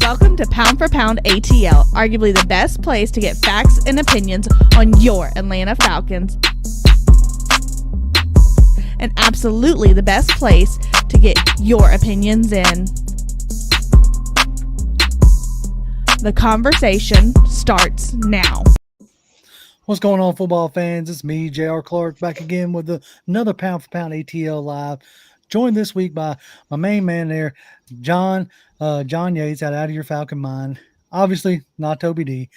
Welcome to Pound for Pound ATL, arguably the best place to get facts and opinions on your Atlanta Falcons. And absolutely the best place to get your opinions in. The conversation starts now. What's going on, football fans? It's me, J.R. Clark, back again with another Pound for Pound ATL Live. Joined this week by my main man there, John Yates, out of your Falcon mind. Obviously, not Toby D.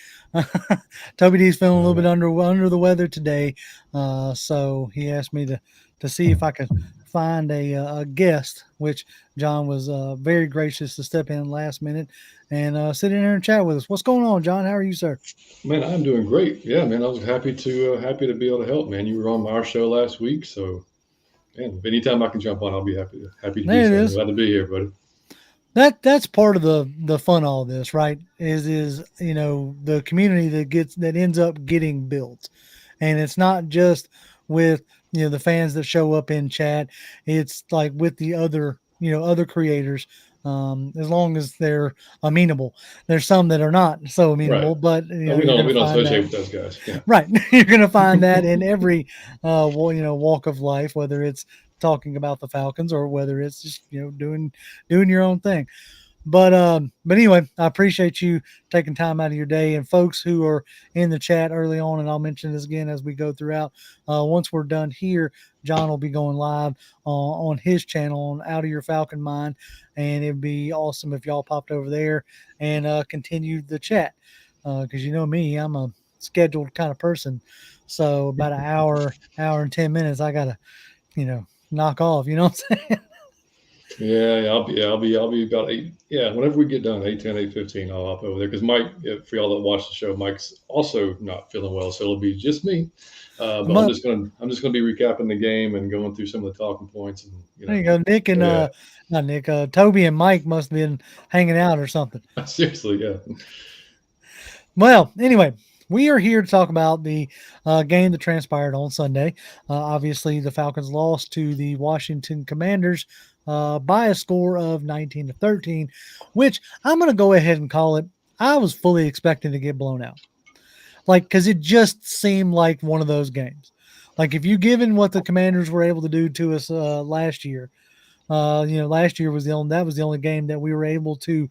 Toby D's feeling a little bit under the weather today, so he asked me to see if I could find a guest, which John was very gracious to step in last minute and sit in there and chat with us. What's going on, John? How are you, sir? Man, I'm doing great. Yeah, man, I was happy to be able to help, man. You were on our show last week, so man, anytime I can jump on, I'll be happy to there be so. Glad to be here, buddy. That's part of the fun of all this, right? Is you know, the community that ends up getting built. And it's not just with, you know, the fans that show up in chat. It's like with the other creators, as long as they're amenable. There's some that are not so amenable, right. But we don't associate with those guys. Yeah. Right. You're going to find that in every walk of life, whether it's talking about the Falcons or whether it's just, you know, doing your own thing. But anyway, I appreciate you taking time out of your day, and folks who are in the chat early on, and I'll mention this again as we go throughout. Once we're done here, John will be going live on his channel on Out of Your Falcon Mind, and it'd be awesome if y'all popped over there and continued the chat, because you know me, I'm a scheduled kind of person. So about an hour and 10 minutes, I gotta, you know, knock off. You know what I'm saying? Yeah, I'll be about 8. Yeah, whenever we get done, 8:10, 8:15, I'll hop over there because Mike, for y'all that watch the show, Mike's also not feeling well, so it'll be just me. But I'm just gonna be recapping the game and going through some of the talking points. And there you go, Nick and not Nick, Toby and Mike must have been hanging out or something. Seriously, yeah. Well, anyway, we are here to talk about the game that transpired on Sunday. Obviously, the Falcons lost to the Washington Commanders by a score of 19-13, which I'm going to go ahead and call it. I was fully expecting to get blown out. Like, because it just seemed like one of those games. Like, if you given what the Commanders were able to do to us last year, last year was the only game that we were able to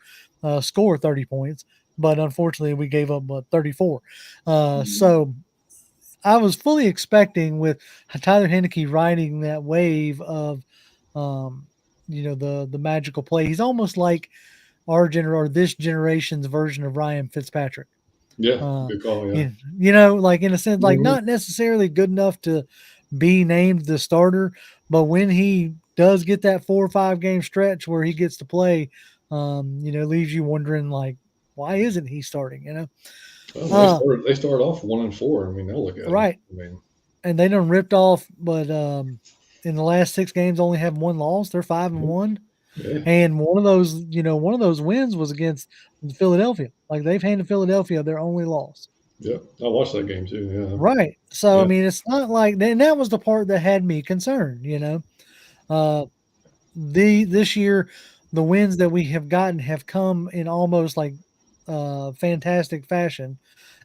score 30 points. But unfortunately, we gave up 34. So I was fully expecting, with Tyler Heineke riding that wave of, the magical play. He's almost like this generation's version of Ryan Fitzpatrick. Yeah, good call. Yeah, like in a sense, like not necessarily good enough to be named the starter, but when he does get that 4 or 5 game stretch where he gets to play, leaves you wondering, like, why isn't he starting? Well, they started off 1-4. I mean, they'll look at right. And they done ripped off, but in the last 6 games only have 1 loss. They're 5-1, and one of those wins was against Philadelphia. Like, they've handed Philadelphia their only loss. Yeah, I watched that game too. Yeah, right. So I mean, it's not like, and that was the part that had me concerned. This year, the wins that we have gotten have come in almost like fantastic fashion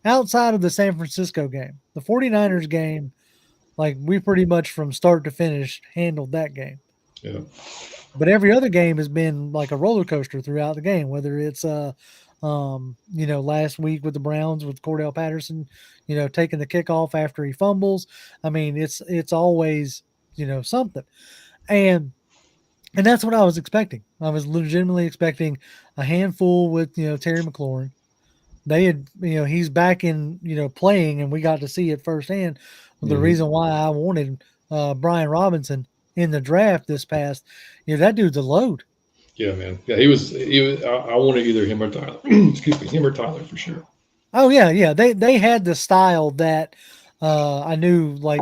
outside of the San Francisco game. The 49ers game, like, we pretty much from start to finish handled that game. Yeah. But every other game has been like a roller coaster throughout the game, whether it's last week with the Browns with Cordell Patterson, taking the kickoff after he fumbles. I mean, it's always, something. And that's what I was expecting. I was legitimately expecting a handful with, Terry McLaurin. They had, he's back in, playing, and we got to see it firsthand. The reason why I wanted Brian Robinson in the draft this past, that dude's a load. Yeah, man. Yeah, he was. I wanted either him or Tyler. Excuse me, him or Tyler for sure. Oh yeah. They had the style that I knew, like,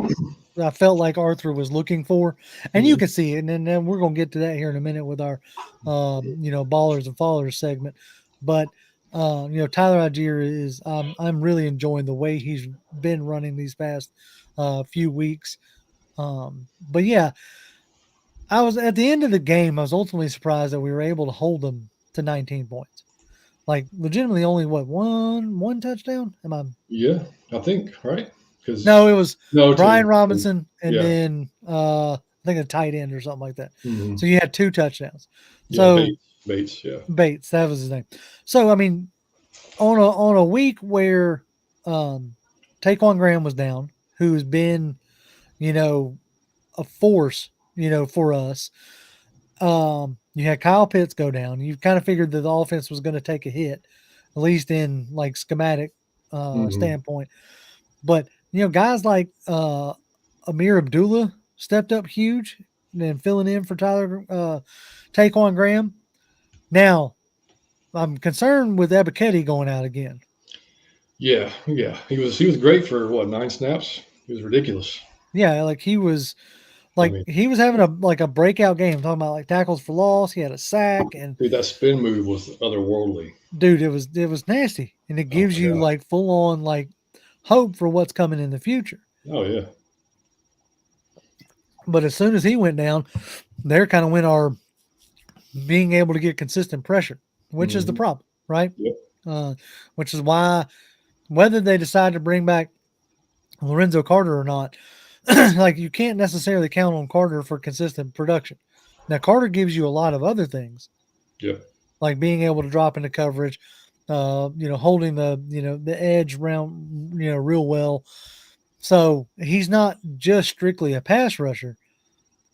I felt like Arthur was looking for, and you can see it. And then we're gonna get to that here in a minute with our, ballers and followers segment. But Tyler Algier is. I'm really enjoying the way he's been running these past few weeks. But yeah, I was at the end of the game. I was ultimately surprised that we were able to hold them to 19 points. like legitimately only one touchdown? Am I? Yeah, I think, right? Because No, it was no, Brian to Robinson and yeah, then I think a tight end or something like that. hmm So you had 2 touchdowns. yeah, So Bates, yeah. Bates, that was his name. So I mean, on a week where Taquan Graham was down, who's been, you know, a force, for us. You had Kyle Pitts go down. You kind of figured that the offense was going to take a hit, at least in like schematic hmm standpoint. But guys like Amir Abdullah stepped up huge and filling in for Taquan Graham. Now I'm concerned with Ebiketie going out again. Yeah, yeah. He was great for what 9 snaps. He was ridiculous. Yeah, like he was I like mean, he was having a breakout game. I'm talking about like tackles for loss. He had a sack, and dude, that spin move was otherworldly. dude, it was nasty, and it Oh gives my you god. like full on like hope for what's coming in the future. Oh yeah. But as soon as he went down, there kind of went our being able to get consistent pressure, which is the hmm problem, right? Yep. Uh, which is why whether they decide to bring back Lorenzo Carter or not, like you can't necessarily count on Carter for consistent production. Now Carter gives you a lot of other things, Yep. like being able to drop into coverage, holding the edge around, real well. So he's not just strictly a pass rusher,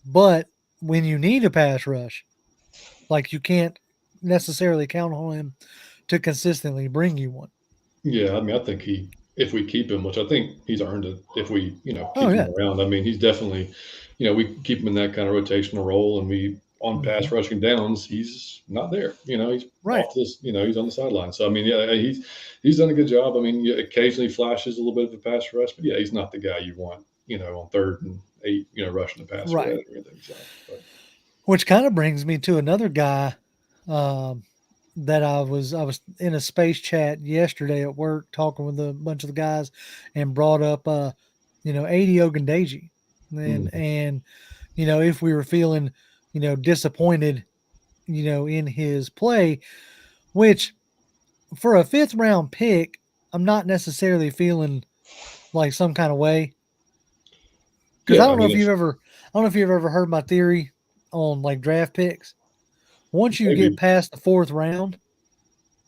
but when you need a pass rush, like you can't necessarily count on him to consistently bring you one. Yeah. I mean, I think if we keep him, which I think he's earned it, if we Oh keep him yeah. around. I mean, he's definitely, we keep him in that kind of rotational role, and we on Hmm. pass rushing downs, he's not there. He's Right. off this. He's on the sideline. So I mean, yeah, he's done a good job. I mean, yeah, occasionally flashes a little bit of a pass rush, but yeah, he's not the guy you want. On 3rd and 8, rushing the passer Right. or anything. So, but, Which kind of brings me to another guy um, that I was in a space chat yesterday at work talking with a bunch of the guys and brought up Adi Ogundeji and if we were feeling disappointed in his play, which for a 5th round pick I'm not necessarily feeling like some kind of way, because yeah, I mean, if I don't know if you've ever heard my theory on like draft picks. Once you get maybe, past the 4th round,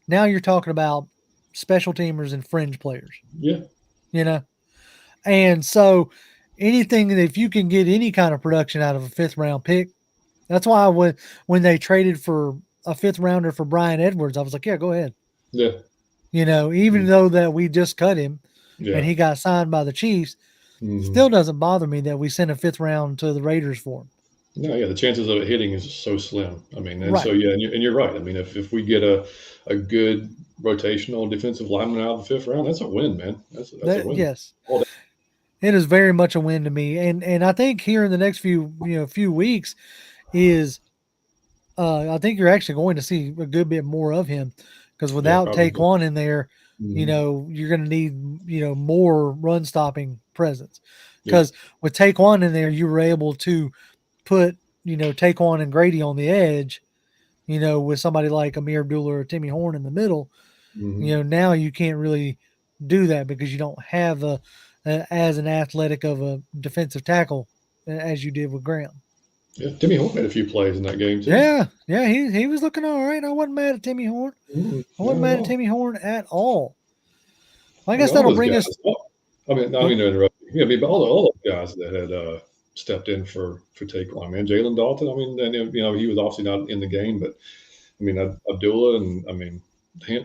now you're talking about special teamers and fringe players, yeah, you know? And so anything that if you can get any kind of production out of a 5th round pick, that's why when they traded for a 5th rounder for Brian Edwards, I was like, yeah, go ahead. yeah, Even mm, though that we just cut him and yeah. he got signed by the Chiefs, hmm still doesn't bother me that we sent a 5th round to the Raiders for him. No, yeah, the chances of it hitting is so slim. I mean, and so Right. yeah, and you're right. I mean, if we get a good rotational defensive lineman out of the 5th round, that's a win, man. That's a That win. yes. All day. It is very much a win to me. And I think here in the next few weeks is I think you're actually going to see a good bit more of him, because Yeah, without probably. Taquan in there, hmm you're going to need more run stopping presence. Yep. Because with Taquan in there, you were able to put Taquan and Grady on the edge. With somebody like Amir Abdullah or Timmy Horn in the middle. hmm Now you can't really do that because you don't have as an athletic of a defensive tackle as you did with Graham. Yeah, Timmy Hope made a few plays in that game too. Yeah, he was looking all right. I wasn't mad at Timmy Horn. I wasn't Not at mad at all. Timmy Horn at all. I I mean, guess all that'll those bring guys. us. I mean, I don't Go, mean to interrupt you. Yeah, I mean, but all those guys that had stepped in for Taquan, man, Jalen Dalton. I mean, and he was obviously not in the game, but I mean, Abdullah and I mean,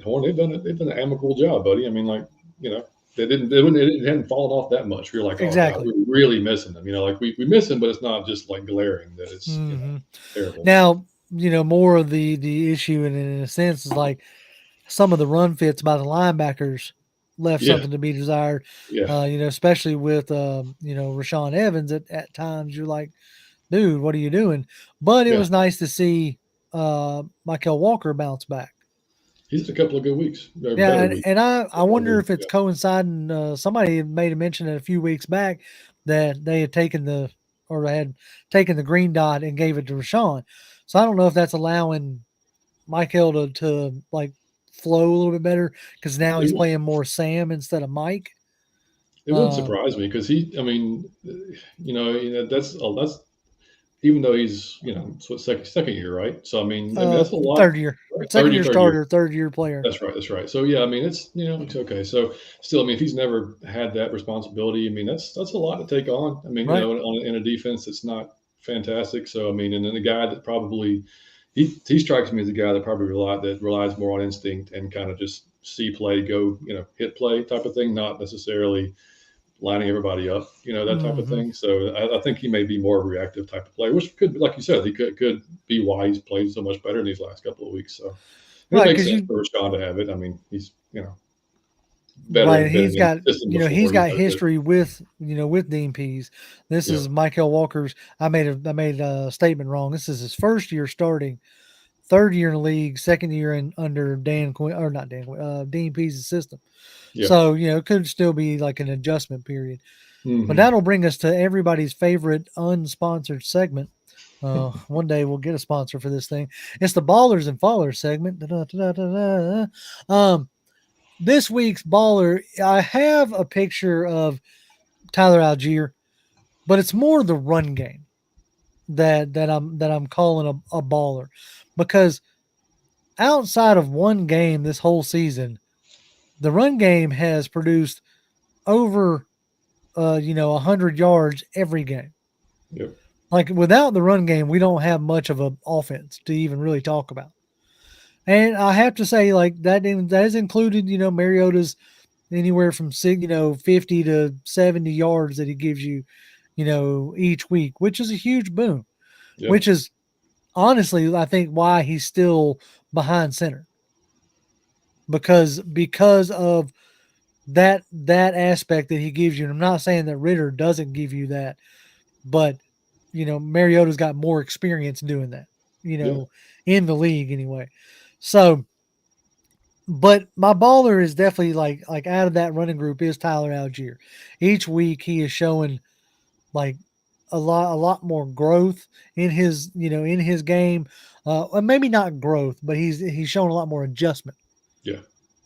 Horn, they've done an amicable job, buddy. I mean, like, you know, it hadn't fallen off that much. We were like, oh god, exactly. we're really missing them. Like we miss him, but it's not just like glaring that it's Hmm. terrible. Now more of the issue, and in a sense, is like some of the run fits by the linebackers left Yeah, something to be desired. yeah, Especially with Rashawn Evans at times, you're like, dude, what are you doing? But it yeah. was nice to see Michael Walker bounce back. He's had a couple of good weeks, or Yeah, better and, weeks. and I More wonder good. if it's Yeah, coinciding. Somebody had made a mention a few weeks back that they had had taken the green dot and gave it to Rashawn. So I don't know if that's allowing Michael to like flow a little bit better because now he's It, playing more Sam instead of Mike. it wouldn't surprise me because I mean, that's even though he's so second year, right? So I mean that's a lot. Third year, Right? second year Third year. starter, third year player. That's right. That's right. So yeah, I mean it's it's okay. So still, I mean if he's never had that responsibility, I mean that's a lot to take on. I mean Right. in a defense that's not fantastic. So I mean, and then the guy that probably he strikes me as a guy that probably relies more on instinct and kind of just see play, go hit play type of thing, not necessarily lining everybody up, that type of Mm-hmm. thing. So I think he may be more a reactive type of player, which could, like you said, he could be why he's played so much better in these last couple of weeks. So it Right, makes because sense you for Rashawn to have it. I mean, he's right, veteran, been in the system he's before. got history with with Dean Pease. This Yeah, is Michael Walker's. I made a statement wrong. This is his first year starting, third year in the league, second year in under Dan Quinn or not Dan Quinn, Dean Pease's system. yeah. So it could still be like an adjustment period. But Hmm. that'll bring us to everybody's favorite unsponsored segment. One day we'll get a sponsor for this thing. It's the Ballers and Fallers segment. Da-da-da-da-da-da. This week's baller, I have a picture of Tyler Algier, but it's more the run game that I'm calling a baller, because outside of one game this whole season, the run game has produced over 100 yards every game. Yep. Like without the run game, we don't have much of an offense to even really talk about. And I have to say, like that is included, Mariota's anywhere from 50 to 70 yards that he gives you, each week, which is a huge boon. Yeah. Which is honestly, I think why he's still behind center, because of that aspect that he gives you. And I'm not saying that Ritter doesn't give you that, but Mariota's got more experience doing that, Yeah. in the league anyway. So, but my baller is definitely like out of that running group is Tyler Algier. Each week he is showing like a lot more growth in his in his game. Maybe not growth, but he's showing a lot more adjustment. Yeah.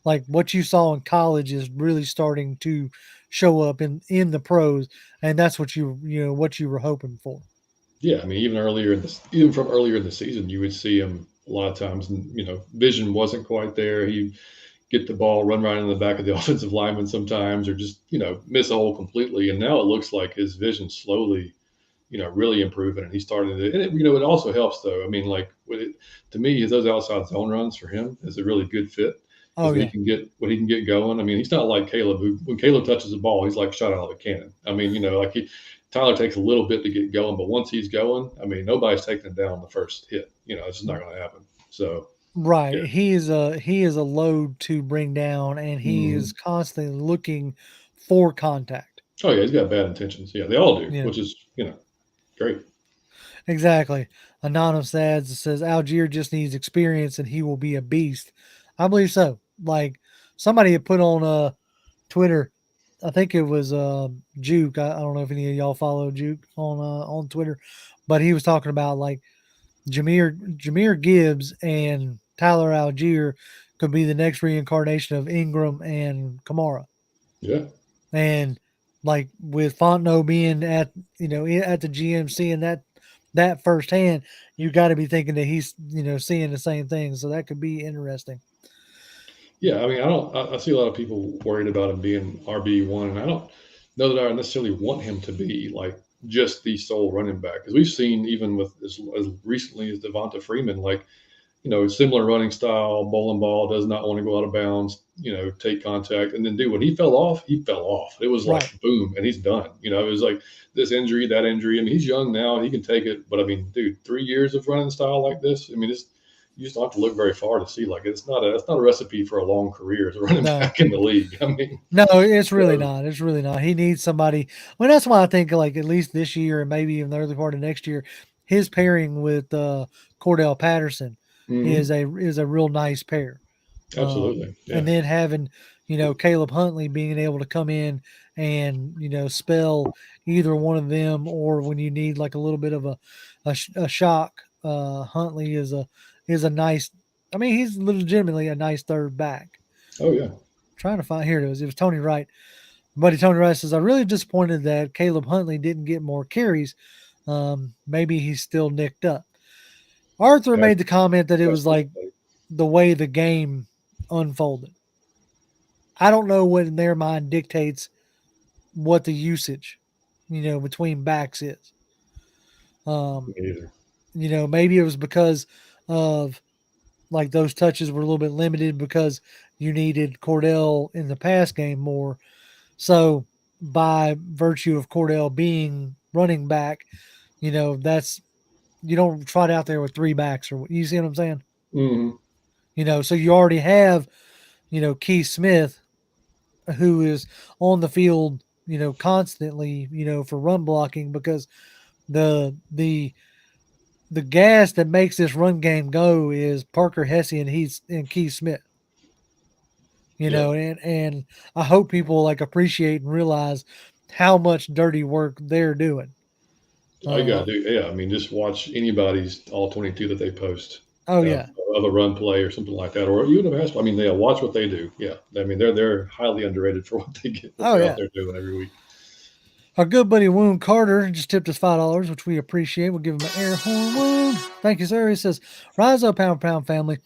Like what you saw in college is really starting to show up in the pros, and that's what what you were hoping for. Yeah. I mean, even from earlier in the season, you would see him a lot of times, and vision wasn't quite there. He get the ball, run right in the back of the offensive lineman sometimes, or just miss a hole completely. And now it looks like his vision slowly really improving, and he started to. And it also helps though. I mean, like to me, those outside zone runs for him is a really good fit because Oh yeah, when he can get going. I mean, he's not like Caleb, who when Caleb touches the ball, he's like shot out of a cannon. I mean, like Tyler takes a little bit to get going, but once he's going, I mean, nobody's taking him down on the first hit. It's just not going to happen. So yeah. right. He is a load to bring down, and he Hmm. is constantly looking for contact. Oh yeah, he's got bad intentions. Yeah, they all do, Yeah, which is great. exactly. Anonymous adds says Algier just needs experience, and he will be a beast. I believe so. Like somebody had put on Twitter. I think it was Juke. I don't know if any of y'all follow Juke on Twitter, but he was talking about like Jameer Gibbs and Tyler Algier could be the next reincarnation of Ingram and Kamara. Yeah. And like with Fontenot being at the GMC and that firsthand, you got to be thinking that he's seeing the same thing. So that could be interesting. Yeah, I mean, I see a lot of people worried about him being RB1, and I don't know that I necessarily want him to be like just the sole running back because we've seen even with as recently as Devonta Freeman, like similar running style, bowling ball, does not want to go out of bounds, take contact, and then when he fell off, he fell off. It was Right. like boom, and he's done. It was like this injury, that injury. I mean, he's young now, he can take it, but I mean, dude, 3 years of running style like this, I mean, you just don't have to look very far to see like it's not a recipe for a long career as a running No, back in the league. I mean, no, it's really so, not. It's really not. He needs somebody. Well, that's why I think like at least this year and maybe even the early part of next year, his pairing with Cordell Patterson mhm, is a real nice pair. absolutely, And yeah, then having Caleb Huntley being able to come in and spell either one of them, or when you need like a little bit of a shock, Huntley is a nice I mean, he's legitimately a nice third back. Oh yeah. Trying to find, here it is. It was Tony Wright. Buddy Tony Wright says, I'm really disappointed that Caleb Huntley didn't get more carries. Maybe he's still nicked up. Arthur made the comment that it was like the way the game unfolded. I don't know what in their mind dictates what the usage, between backs is. Maybe it was because of like those touches were a little bit limited because you needed Cordell in the pass game more. So by virtue of Cordell being running back, that's, you don't trot out there with three backs, or you see what I'm saying? Mm-hmm. So you already have, Keith Smith, who is on the field, constantly, for run blocking, because the gas that makes this run game go is Parker Hesse and Keith Smith. And I hope people like appreciate and realize how much dirty work they're doing. I got to do. Yeah, I mean, just watch anybody's all 22 that they post. Oh yeah, of a run play or something like that, or even a basketball. I mean, watch what they do. Yeah, I mean, they're highly underrated for what they get. What they're out there doing every week. Our good buddy Woon Carter just tipped us $5, which we appreciate. We'll give him an air horn. Woon, thank you, sir. He says, "Rise up, pound family.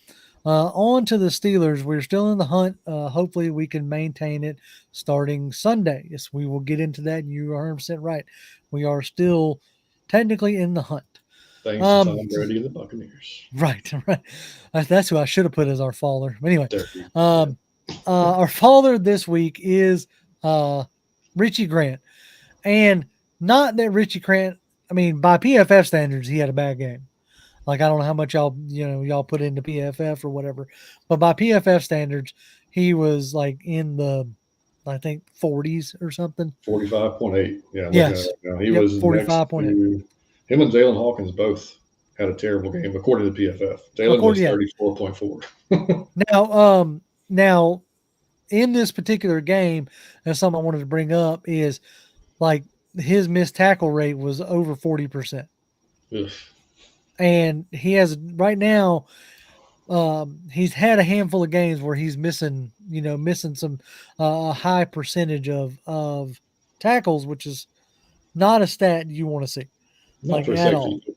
On to the Steelers. We're still in the hunt. Hopefully, we can maintain it starting Sunday. Yes, we will get into that. You are 100% right. We are still technically in the hunt. Thanks to Tom Brady and the Buccaneers. Right. That's who I should have put as our faller. But anyway, our faller this week is Richie Grant. And not that Richie Grant, I mean, by PFF standards, he had a bad game. Like, I don't know how much y'all put into PFF or whatever, but by PFF standards, he was like in the, I think, 40s or something. 45.8. Yeah. Yes. He was 45.8. Him and Jalen Hawkins both had a terrible game, according to PFF. Jalen was 34.4. Now, in this particular game, and something I wanted to bring up is, like, his missed tackle rate was over 40%. And he has right now, he's had a handful of games where he's missing some high percentage of tackles, which is not a stat you want to see. Not for safety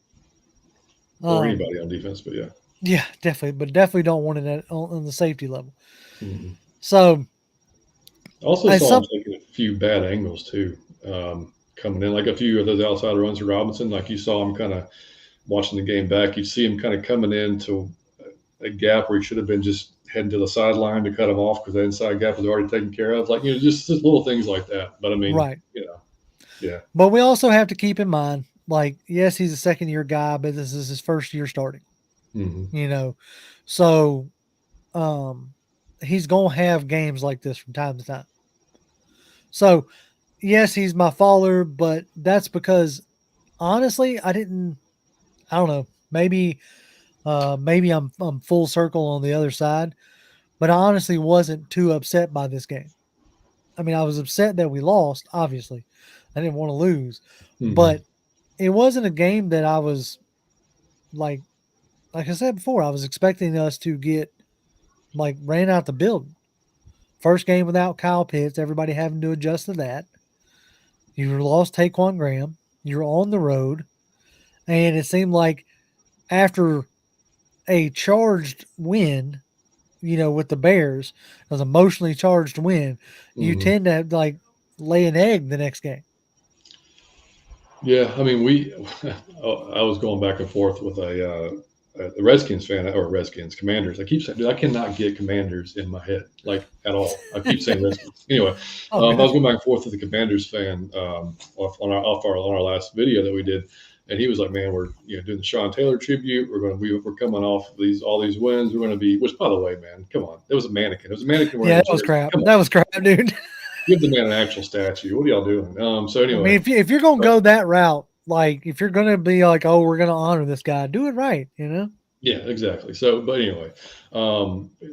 or anybody on defense, but yeah. Yeah, definitely. But definitely don't want it on the safety level. Mm-hmm. So also saw him taking a few bad angles too, coming in, like a few of those outside runs to Robinson. Like, you saw him kind of watching the game back. You see him kind of coming into a gap where he should have been just heading to the sideline to cut him off because the inside gap was already taken care of. Like, just little things like that. But I mean, right. Yeah. But we also have to keep in mind, like, yes, he's a second-year guy, but this is his first year starting. Mm-hmm. So he's going to have games like this from time to time. So, yes, he's my faller, but that's because, honestly, I don't know, maybe I'm full circle on the other side, but I honestly wasn't too upset by this game. I mean, I was upset that we lost, obviously. I didn't want to lose, but it wasn't a game that I was like I said before, I was expecting us to get ran out the building. First game without Kyle Pitts, everybody having to adjust to that. You lost Taquan Graham. You're on the road. And it seemed like after a charged win, with the Bears, it was an emotionally charged win, you tend to lay an egg the next game. Yeah, I mean, I was going back and forth with a Redskins fan, or Commanders. I keep saying, dude, I cannot get Commanders in my head, at all. I keep saying Redskins. Anyway, I was going back and forth with a Commanders fan on our last video that we did, and he was like, "Man, we're doing the Sean Taylor tribute. We're coming off all these wins. We're going to be." Which, by the way, man, come on, it was a mannequin. It was a mannequin. Yeah, that was crap. That was crap, dude. Give the man an actual statue. What are y'all doing? So anyway, I mean, if you're going to go that route, if you're going to be like, "Oh, we're going to honor this guy," do it right, Yeah, exactly. So, but anyway,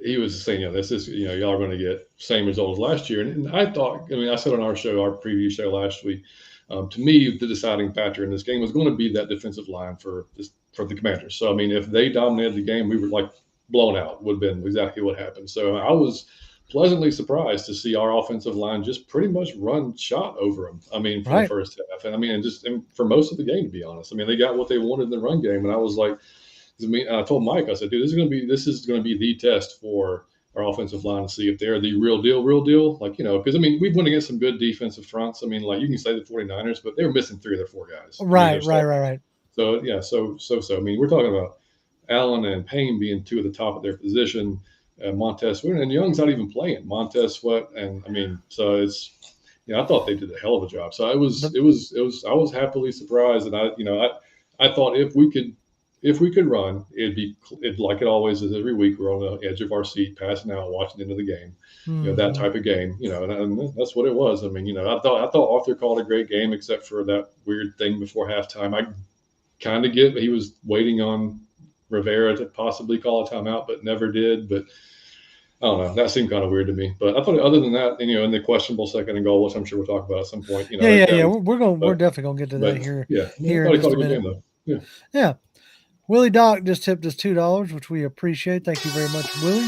he was saying, this is, y'all are going to get same result as last year. And I thought, I said on our preview show last week, to me, the deciding factor in this game was going to be that defensive line for the Commanders. So, I mean, if they dominated the game, we were blown out would have been exactly what happened. So I was pleasantly surprised to see our offensive line just pretty much run shot over them. I mean, for the Right. first half, and I mean, and for most of the game, to be honest. I mean, they got what they wanted in the run game, and I was like, I told Mike, I said, dude, this is going to be the test for our offensive line to see if they're the real deal. Like, because I mean, we've went against some good defensive fronts. I mean, like you can say the 49ers, but they were missing 3 of their 4 guys. I mean, Right. so yeah, so. I mean, we're talking about Allen and Payne being 2 at the top of their position, Montez Sweat, and Young's not even playing. Montez Sweat, and I mean, so it's. I thought they did a hell of a job. So it was. I was happily surprised, and I thought if we could run, it'd like it always is every week. We're on the edge of our seat, passing out, watching the end of the game. That type of game. And that's what it was. I mean, I thought Arthur called a great game, except for that weird thing before halftime. I kind of get he was waiting on Rivera to possibly call a timeout, but never did. But I don't know. That seemed kind of weird to me. But I thought other than that, in the questionable second and goal, which I'm sure we'll talk about at some point. Yeah. We're definitely gonna get to that here. Yeah, here in in just just a minute. Game, though. Yeah. Willie Doc just tipped us $2, which we appreciate. Thank you very much, Willie.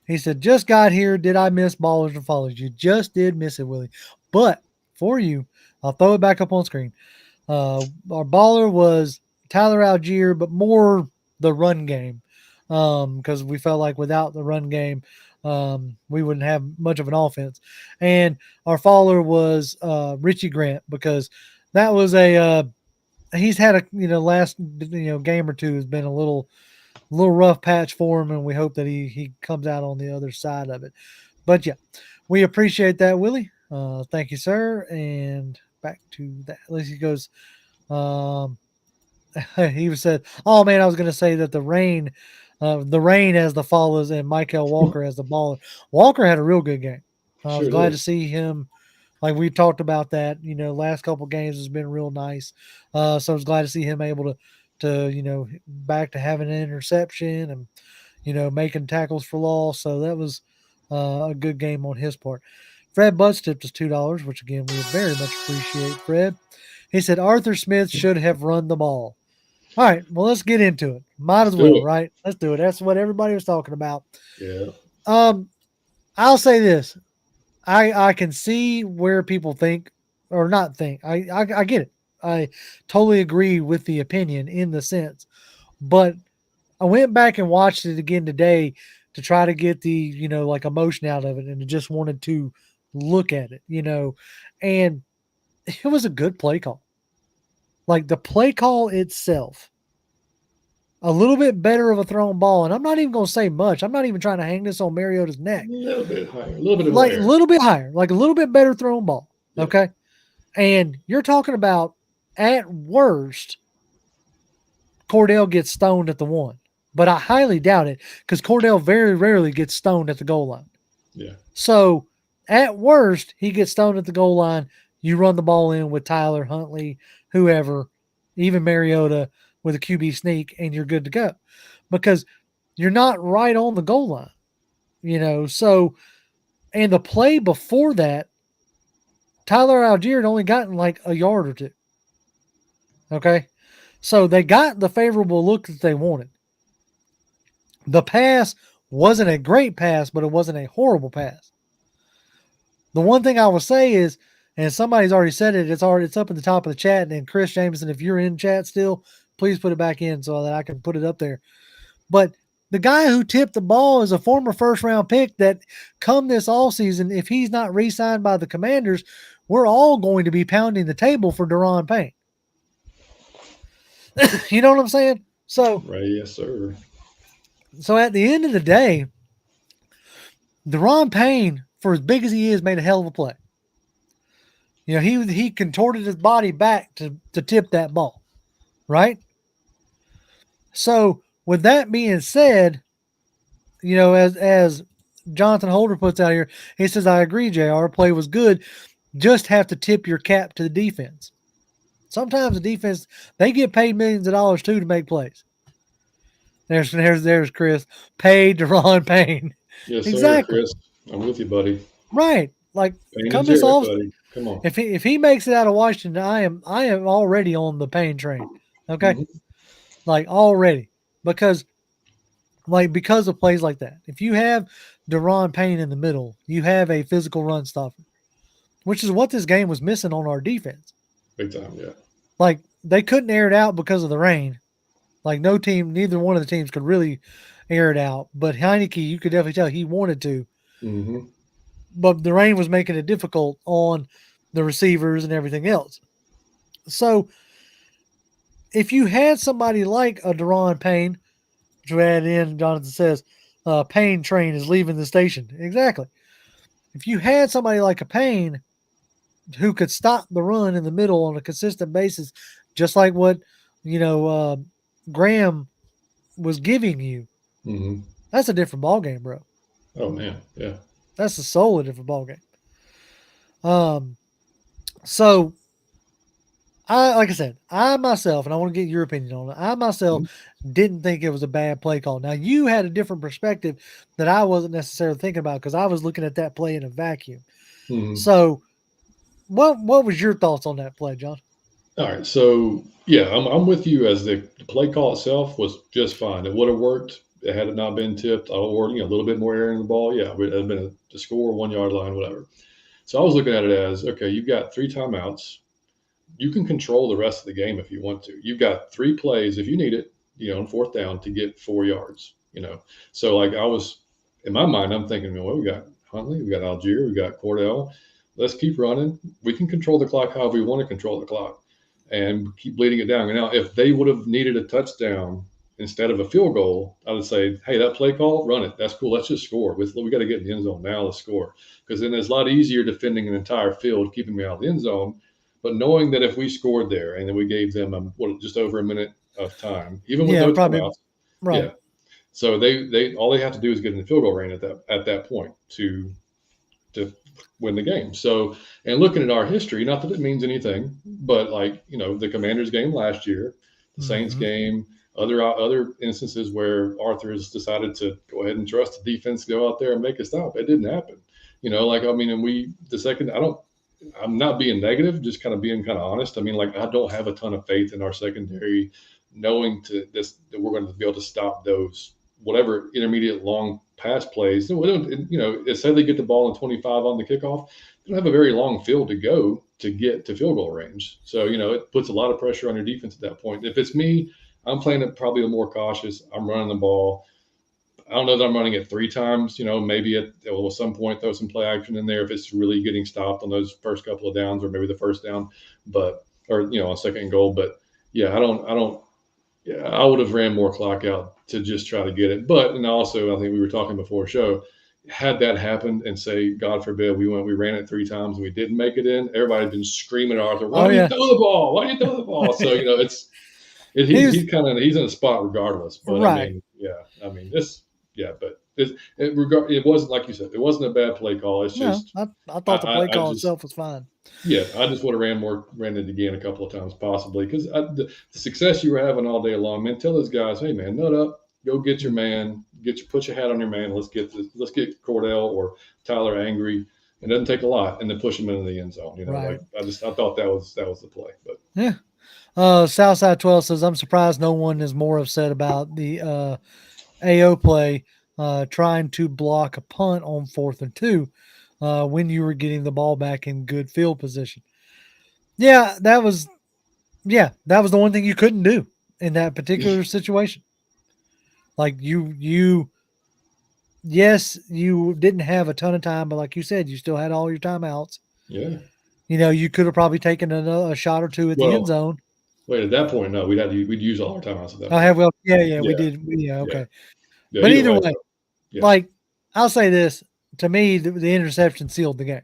He said, just got here. Did I miss ballers and followers? You just did miss it, Willie. But for you, I'll throw it back up on screen. Our baller was Tyler Algier, but more the run game. Because we felt like without the run game, we wouldn't have much of an offense. And our follower was Richie Grant, because that was he's had a last game or two has been a little rough patch for him, and we hope that he comes out on the other side of it. But yeah, we appreciate that, Willie. Thank you, sir. And back to that. At least he goes. He said, "Oh man, I was going to say that the rain as the followers and Michael Walker as the baller. Walker had a real good game. I was glad to see him." Like we talked about that, last couple games has been real nice. So I was glad to see him able to back to having an interception and, making tackles for loss. So that was a good game on his part. Fred Butts tipped us $2, which again, we very much appreciate, Fred. He said, Arthur Smith should have run the ball. All right, well, let's get into it. Might as well, right? Let's do it. That's what everybody was talking about. Yeah. I'll say this. I can see where people think or not think. I get it. I totally agree with the opinion in the sense. But I went back and watched it again today to try to get the, like emotion out of it, and just wanted to look at it, and it was a good play call. Like the play call itself, a little bit better of a thrown ball. And I'm not even going to say much. I'm not even trying to hang this on Mariota's neck. A little bit higher. A little bit higher. Like a little bit better thrown ball. Yeah. Okay. And you're talking about, at worst, Cordell gets stoned at the 1. But I highly doubt it, because Cordell very rarely gets stoned at the goal line. Yeah. So at worst, he gets stoned at the goal line. You run the ball in with Tyler, Huntley, whoever, even Mariota, with a QB sneak, and you're good to go, because you're not right on the goal line, So, and the play before that, Tyler Algier had only gotten like a yard or two. Okay. So they got the favorable look that they wanted. The pass wasn't a great pass, but it wasn't a horrible pass. The one thing I will say is, and somebody's already said it, it's up at the top of the chat. And Chris Jameson, if you're in chat still, please put it back in so that I can put it up there. But the guy who tipped the ball is a former first-round pick that come this offseason, if he's not re-signed by the Commanders, we're all going to be pounding the table for Daron Payne. You know what I'm saying? So, right, yes, sir. So at the end of the day, Daron Payne, for as big as he is, made a hell of a play. He contorted his body back to tip that ball, right? So with that being said, as Jonathan Holder puts out here, he says, I agree, JR, play was good. Just have to tip your cap to the defense. Sometimes the defense, they get paid millions of dollars too to make plays. There's Chris. Paid Daron Payne. Yes, exactly. Sir, Chris. I'm with you, buddy. Right. Like, Payne come this off. Come on. If he makes it out of Washington, I am already on the Payne train. Okay. Mm-hmm. Like already, because like because of plays like that. If you have Deron Payne in the middle, you have a physical run stopper, which is what this game was missing on our defense. Big time, yeah. Like they couldn't air it out because of the rain. Like no team, neither one of the teams could really air it out. But Heineke, you could definitely tell he wanted to. Mm-hmm. But the rain was making it difficult on the receivers and everything else. So if you had somebody like a Deron Payne, which we add in, Jonathan says, Payne train is leaving the station. Exactly. If you had somebody like a Payne who could stop the run in the middle on a consistent basis, just like what, Graham was giving you, Mm-hmm. that's a different ball game, bro. Oh man, yeah. That's a solely different ball game. So like I said, I myself, and I want to get your opinion on it. I myself didn't think it was a bad play call. Now you had a different perspective that I wasn't necessarily thinking about because I was looking at that play in a vacuum. Mm-hmm. So, what was your thoughts on that play, John? All right, so yeah, I'm with you. As the play call itself was just fine. It would have worked had it not been tipped, or a little bit more air in the ball. Yeah, it would have been a score, 1 yard line, whatever. So I was looking at it as, okay, you've got 3 timeouts. You can control the rest of the game if you want to. You've got 3 plays if you need it, on 4th down to get 4 yards. So like I was in my mind, I'm thinking, well, we got Huntley, we got Algier, we got Cordell. Let's keep running. We can control the clock however we want to control the clock, and keep bleeding it down. Now, if they would have needed a touchdown instead of a field goal, I would say, hey, that play call, run it. That's cool. Let's just score. We got to get in the end zone now. Let's score. Because then it's a lot easier defending an entire field, keeping me out of the end zone. But knowing that if we scored there and then we gave them just over a minute of time, even with no timeouts, right? Yeah. So they all they have to do is get in the field goal range at that point to win the game. So, and looking at our history, not that it means anything, but the Commanders game last year, the Saints game, other instances where Arthur has decided to go ahead and trust the defense to go out there and make a stop. It didn't happen. I'm not being negative, just kind of being kind of honest. I don't have a ton of faith in our secondary, knowing that we're going to be able to stop those whatever intermediate long pass plays. Say they get the ball in 25 on the kickoff, they don't have a very long field to go to get to field goal range. So, it puts a lot of pressure on your defense at that point. If it's me, I'm playing it probably a more cautious. I'm running the ball. I don't know that I'm running it 3 times. Maybe at some point throw some play action in there if it's really getting stopped on those first couple of downs, or maybe the first down, on 2nd and goal. But yeah, I would have ran more clock out to just try to get it. And also, I think we were talking before show, had that happened and say, God forbid, we ran it 3 times and we didn't make it in, everybody had been screaming at Arthur, why do you throw the ball? Why do you throw the ball? So, he's in a spot regardless. But right. It wasn't, like you said, it wasn't a bad play call. It's just I thought the play call itself was fine. Yeah, I just would have ran it again a couple of times possibly, because the success you were having all day long, man. Tell those guys, hey man, nut up, go get your man, put your hat on your man. Let's get Cordell or Tyler angry. It doesn't take a lot, and then push him into the end zone. Right. I thought that was the play, but yeah. Southside 12 says, I'm surprised no one is more upset about the AO play trying to block a punt on 4th and 2 when you were getting the ball back in good field position. Yeah, that was the one thing you couldn't do in that particular situation. Like yes, you didn't have a ton of time, but like you said, you still had all your timeouts. Yeah. You could have probably taken a shot or 2 at the end zone. Wait, at that point, no, we'd use all our timeouts at that point. We did. Yeah, okay. Yeah, but either way, like I'll say this, to me, the interception sealed the game.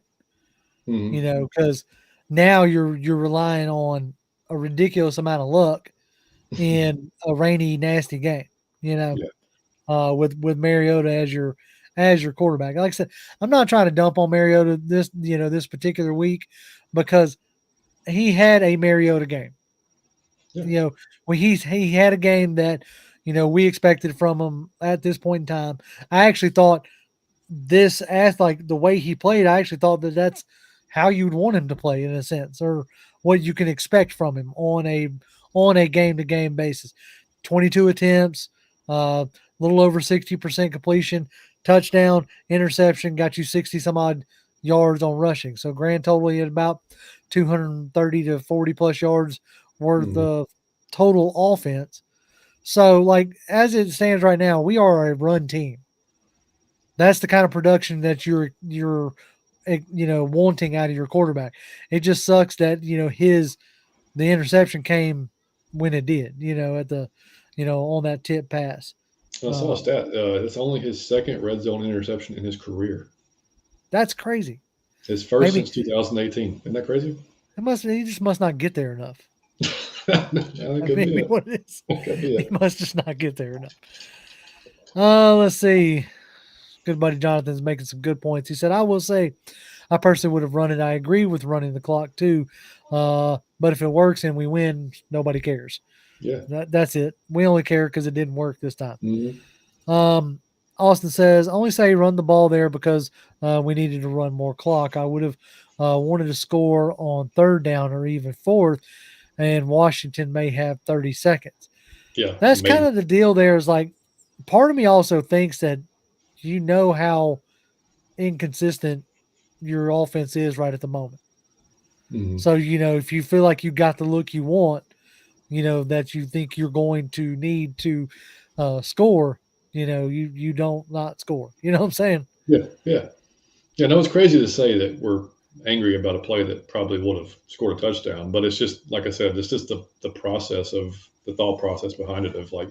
Mm-hmm. Because now you're relying on a ridiculous amount of luck in a rainy, nasty game. With Mariota as your quarterback. Like I said, I'm not trying to dump on Mariota this particular week, because he had a Mariota game. Yeah. When he had a game that we expected from him at this point in time. I actually thought the way he played, I actually thought that that's how you'd want him to play in a sense, or what you can expect from him on a game-to-game basis. 22 attempts, little over 60% completion, touchdown, interception, got you 60 some odd yards on rushing. So grand total, he had about 230 to 40 plus yards worth of total offense. So, like, as it stands right now, we are a run team. That's the kind of production that you're wanting out of your quarterback. It just sucks that the interception came when it did. At the on that tip pass. I saw a stat. It's only his second red zone interception in his career. That's crazy. His first since 2018. Isn't that crazy? He just must not get there enough. That could be it. What it is. Could be it. He must just not get there enough. Let's see. Good buddy Jonathan's making some good points. He said, I will say, I personally would have run it. I agree with running the clock too. But if it works and we win, nobody cares. Yeah. That's it. We only care because it didn't work this time. Mm-hmm. Austin says, only say run the ball there because we needed to run more clock. I would have wanted to score on third down or even fourth, and Washington may have 30 seconds. Yeah. That's kind of the deal there is like, part of me also thinks that how inconsistent your offense is right at the moment. Mm-hmm. So, if you feel like you got the look you want, that you think you're going to need to score, you don't not score. You know what I'm saying? Yeah. Yeah. Yeah. No, it's crazy to say that we're angry about a play that probably would have scored a touchdown, but it's just, like I said, it's just the process of the thought process behind it of like,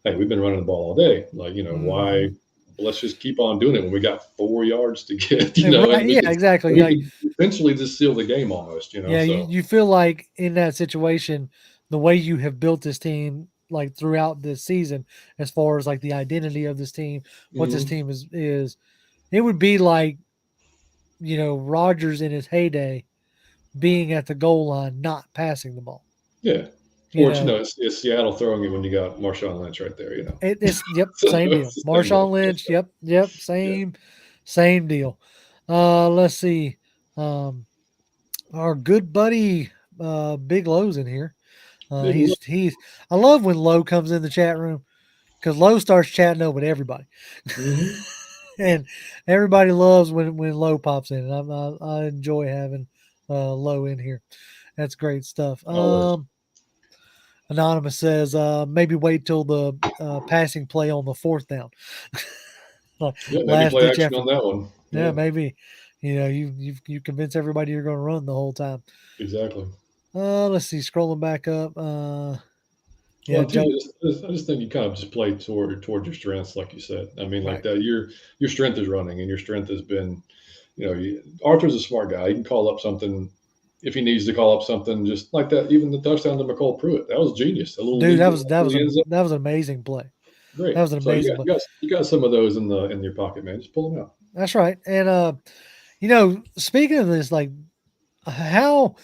hey, we've been running the ball all day. Like, why? Let's just keep on doing it when we got 4 yards to get, Right, yeah, exactly. We could eventually just seal the game almost, Yeah, so. you feel like in that situation, the way you have built this team, like throughout this season, as far as like the identity of this team, what this team is, it would be like, Rodgers in his heyday being at the goal line, not passing the ball. Yeah. Or, it's Seattle throwing it when you got Marshawn Lynch right there, It's same deal. Marshawn Lynch, same deal. Let's see. Our good buddy Big Lowe's in here. He's I love when Lowe comes in the chat room because Lowe starts chatting up with everybody. Mm-hmm. And everybody loves when Lowe pops in. And I enjoy having Lowe in here. That's great stuff. Anonymous says, maybe wait till the passing play on the fourth down. Maybe play action on that one. Yeah, maybe. You convince everybody you're going to run the whole time. Exactly. Let's see. Scrolling back up. I just think you kind of just play toward your strengths, like you said. I mean, like that. Your strength is running, and your strength has been, Arthur's a smart guy. He can call up something. If he needs to call up something just like that, even the touchdown to McCole Pruitt, that was genius. Dude, that was an amazing play. Great. That was an amazing play. You got some of those in your pocket, man. Just pull them out. That's right. And speaking of this, like how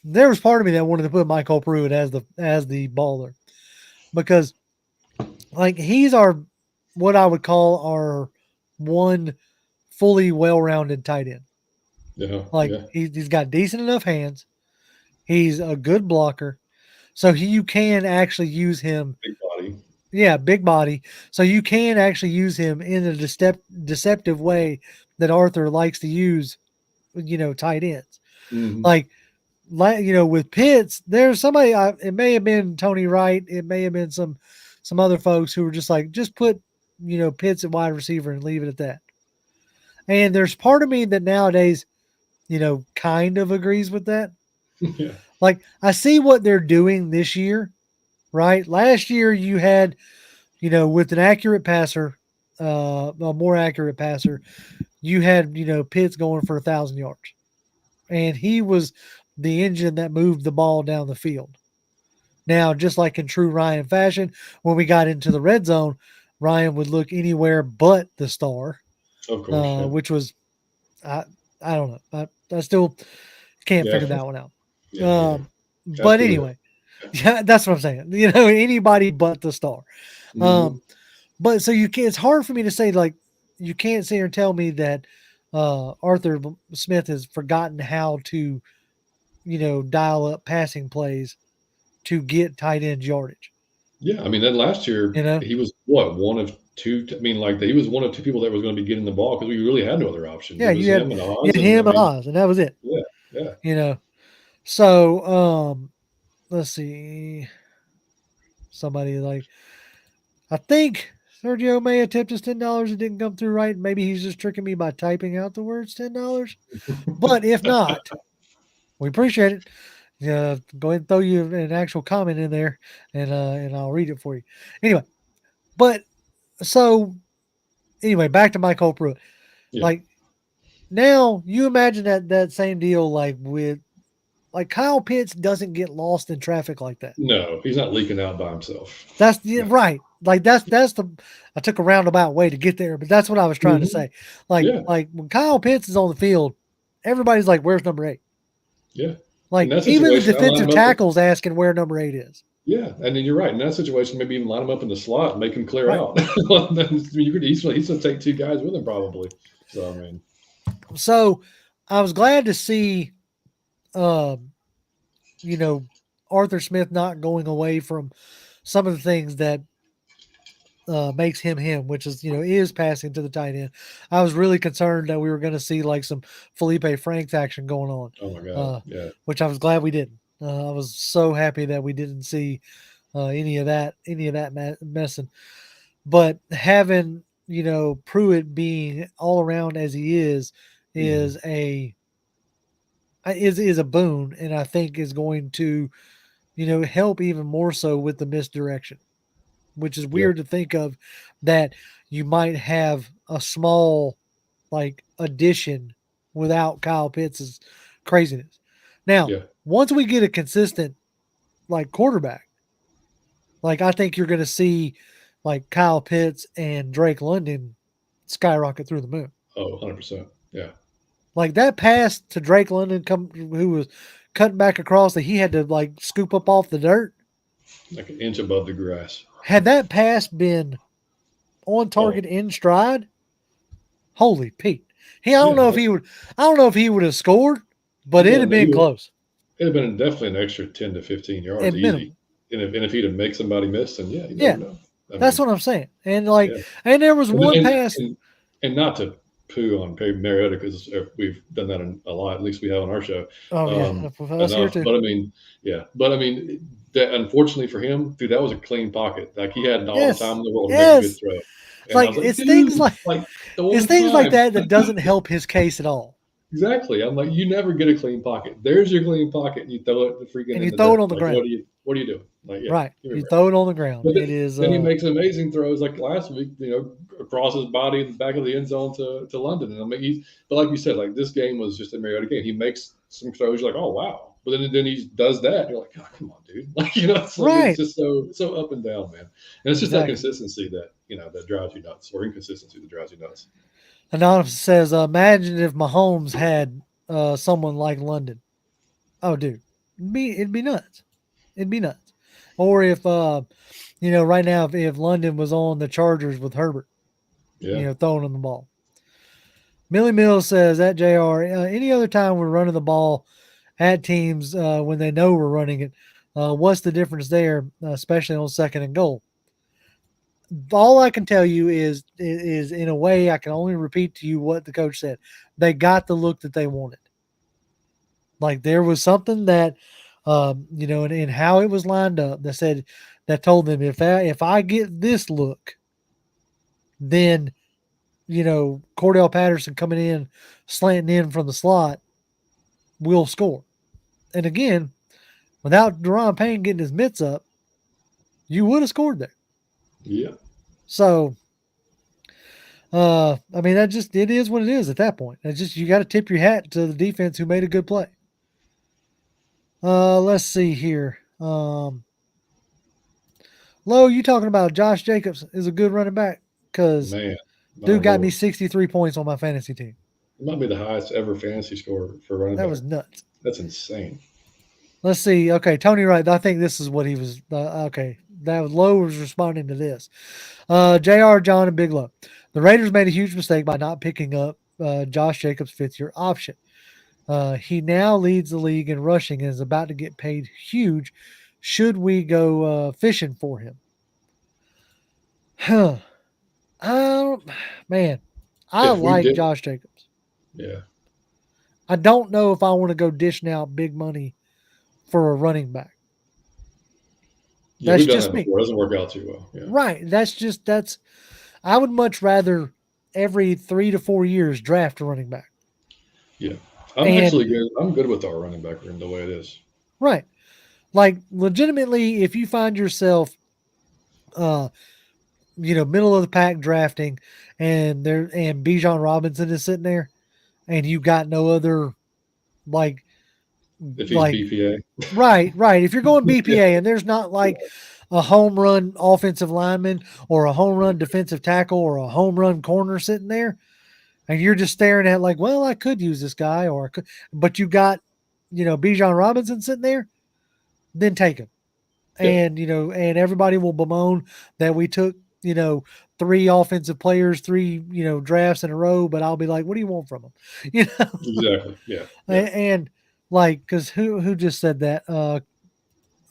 there was part of me that wanted to put Michael Pruitt as the baller because like he's what I would call our one fully well-rounded tight end. Yeah. He's got decent enough hands. He's a good blocker. So you can actually use him. Big body. Yeah, big body. So you can actually use him in a deceptive way that Arthur likes to use, tight ends. Mm-hmm. Like, with Pitts, there's somebody, it may have been Tony Wright. It may have been some other folks who were just like, just put, Pitts at wide receiver and leave it at that. And there's part of me that nowadays, kind of agrees with that. Yeah. Like I see what they're doing this year, right? Last year you had, with an accurate passer, a more accurate passer, you had, Pitts going for 1,000 yards. And he was the engine that moved the ball down the field. Now, just like in true Ryan fashion, when we got into the red zone, Ryan would look anywhere but the star. Of course. Which was, I don't know. I still can't figure that one out. Yeah, but anyway, that's what I'm saying. Anybody but the star. Mm-hmm. But so it's hard for me to say, like, you can't sit here and tell me that Arthur Smith has forgotten how to, dial up passing plays to get tight end yardage. Yeah, I mean, then last year You know, he was what, one of two. I mean, like he was one of two people that was going to be getting the ball because we really had no other options. yeah, It was you had him and you Oz, had and I him and mean, Oz, and that was it. yeah, yeah. You know, so let's see. Somebody like I think Sergio may have tipped us $10. It didn't come through right. Maybe he's just tricking me by typing out the words $10. But if not, we appreciate it. Yeah, go ahead and throw you an actual comment in there, and I'll read it for you. Anyway, but so anyway, back to Mike Pruitt. Yeah. Like now, you imagine that same deal like with like Kyle Pitts doesn't get lost in traffic like that. No, he's not leaking out by himself. That's No. right. Like that's the I took a roundabout way to get there, but that's what I was trying to Mhm. say. Like Yeah, when Kyle Pitts is on the field, everybody's like, "Where's number 8?" yeah. In Like that even the situation, I line defensive him up. tackle's asking where number 8 is. Yeah, and then you're right. In that situation, maybe even line him up in the slot and make him clear Right. out. He's going to take two guys with him probably. So I mean, So I was glad to see, um, you know, Arthur Smith not going away from some of the things that makes him, which is is passing to the tight end. I was really concerned that we were going to see like some Felipe Franks action going on, oh my God, yeah, which I was glad we didn't. I was so happy that we didn't see any of that messing. But having Pruitt being all around as he Mhm. is a boon, and I think is going to help even more so with the misdirection, which is Yeah, weird to think of that you might have a small like addition without Kyle Pitts' craziness. Now, yeah, once we get a consistent like quarterback, like I think you're going to see like Kyle Pitts and Drake London skyrocket through the moon. oh, 100%. Yeah, Like that pass to Drake London who was cutting back across that he had to like scoop up off the dirt. like an inch above the grass. Had that pass been on Oh, target in stride, holy Pete. I don't yeah, know if he would have scored, but it'd have been close. it'd have been definitely an extra 10 to 15 At yards easy. minimum. And if he'd have made somebody miss, then yeah, you never Yeah, know. I that's mean, what I'm saying. And like yeah. and there was And one and pass. and, and not to poo on Mariota because we've done that a lot. At least we have on our show Oh yeah, us here enough. too. But I mean, yeah. But I mean, that unfortunately for him, dude, that was a clean pocket. Like he had all the time Yes. in the world to make a good Yes. throw. It's And I like was like, dude, like the it's one things like time. that doesn't help his case at all. Exactly. I'm like, you never get a clean pocket. There's your clean pocket, and you throw it the freaking And in you the throw it dirt. on the Like, ground. what are you doing? Like, yeah, Right. give me a You break. throw it on the ground. But It is then he makes amazing throws like last week, across his body in the back of the end zone to London. And I mean, but like you said, like this game was just a Mariota game. He makes some throws, you're like, oh wow. But then he does that. You're like, oh, come on, dude. Like, it's like it's right. just so up and down, man. And it's just that Exactly. consistency that drives you nuts, or inconsistency that drives you nuts. Anonymous says, imagine if Mahomes had someone like London. Oh, dude, it'd be nuts. It'd be nuts. Or if right now if London was on the Chargers with Herbert, Yeah. throwing him the ball. Millie Mills says at Jr. Any other time we're running the ball at teams when they know we're running it, what's the difference there, especially on 2nd and goal? All I can tell you is in a way I can only repeat to you what the coach said. They got the look that they wanted. Like there was something that, in how it was lined up that told them if I get this look, then Cordell Patterson coming in, slanting in from the slot, will score. And again, without Deron Payne getting his mitts up, you would have scored there. Yeah. So, I mean, it is what it is at that point. It's just you got to tip your hat to the defense who made a good play. Let's see here. Lo, you talking about Josh Jacobs is a good running back? Because Man. dude got me Lord. 63 points on my fantasy team. It might be the highest ever fantasy score for running That back. was nuts. That's insane. Let's see. Okay, Tony Wright. I think this is what he was. Okay, that was Lowe was responding to this. Jr. John and Big Low. The Raiders made a huge mistake by not picking up Josh Jacobs' fifth-year option. He now leads the league in rushing and is about to get paid huge. Should we go fishing for him? Huh. Um, man, I If we like did, Josh Jacobs. yeah, I don't know if I want to go dishing out big money for a running back. yeah, That's we've done just that me. before. It doesn't work out too well. Yeah, Right. That's I would much rather every 3 to 4 years draft a running back. yeah. I'm And actually good. I'm good with our running back room the way it is. right. Like legitimately, if you find yourself uh middle of the pack drafting and Bijan Robinson is sitting there and you got no other like If he's like BPA, right. If you're going yeah, BPA and there's not like a home run offensive lineman or a home run defensive tackle or a home run corner sitting there, and you're just staring at like, well, I could use this guy or I could, but you got, Bijan Robinson sitting there, then take him. yeah, And everybody will bemoan that we took, you know, three offensive players, three, drafts in a row, but I'll be like, what do you want from them? You know, exactly. Yeah, yeah, and like, because who just said that?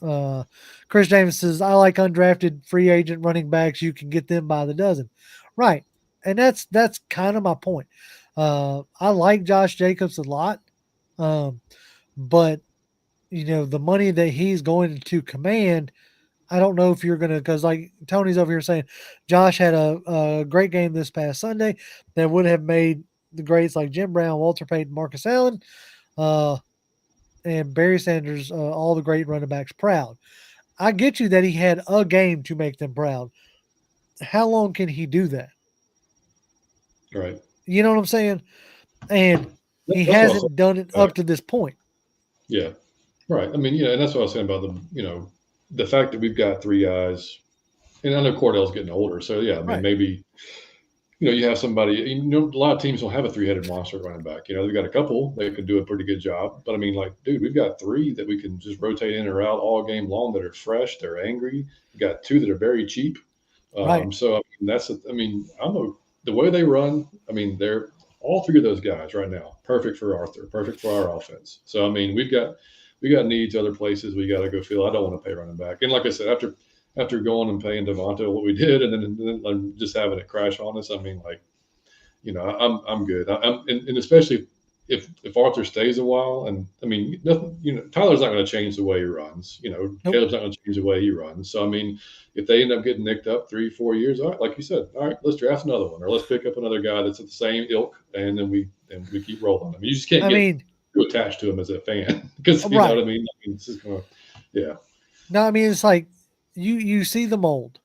Uh, Chris James says, I like undrafted free agent running backs. You can get them by the dozen. Right. And that's kind of my point. I like Josh Jacobs a lot. Um, but the money that he's going to command, I don't know if you're going to, because like Tony's over here saying, Josh had a great game this past Sunday that would have made the greats like Jim Brown, Walter Payton, Marcus Allen, uh, and Barry Sanders, all the great running backs proud. I get you that he had a game to make them proud. How long can he do that? right. You know what I'm saying? And he That's what I was hasn't done it saying. up to this point. Yeah, right. I mean, and that's what I was saying about the fact that we've got three guys, and I know Cordell's getting older, so yeah, I mean, Right. maybe you have somebody. A lot of teams don't have a three-headed monster running back. They've got a couple that could do a pretty good job, but I mean, like, dude, we've got three that we can just rotate in or out all game long that are fresh, they're angry. We got two that are very cheap. Right. So I mean, I mean, the way they run. I mean, they're all three of those guys right now perfect for Arthur, perfect for our offense. So I mean, we got needs other places we got to go fill. I don't want to pay running back, and like I said, after going and paying Devonta what we did, and then just having it crash on us. I mean, like, I'm good. And especially if Arthur stays a while, and I mean, nothing. Tyler's not going to change the way he runs. Nope. Caleb's not going to change the way he runs. So I mean, if they end up getting nicked up 3-4 years, all right, like you said, all right, let's draft another one, or let's pick up another guy that's at the same ilk, and then we keep rolling. I mean, you just can't I get mean, too attached to him as a fan because you know what right. I mean. I mean, it's just gonna, yeah, No, I mean it's like you see the mold.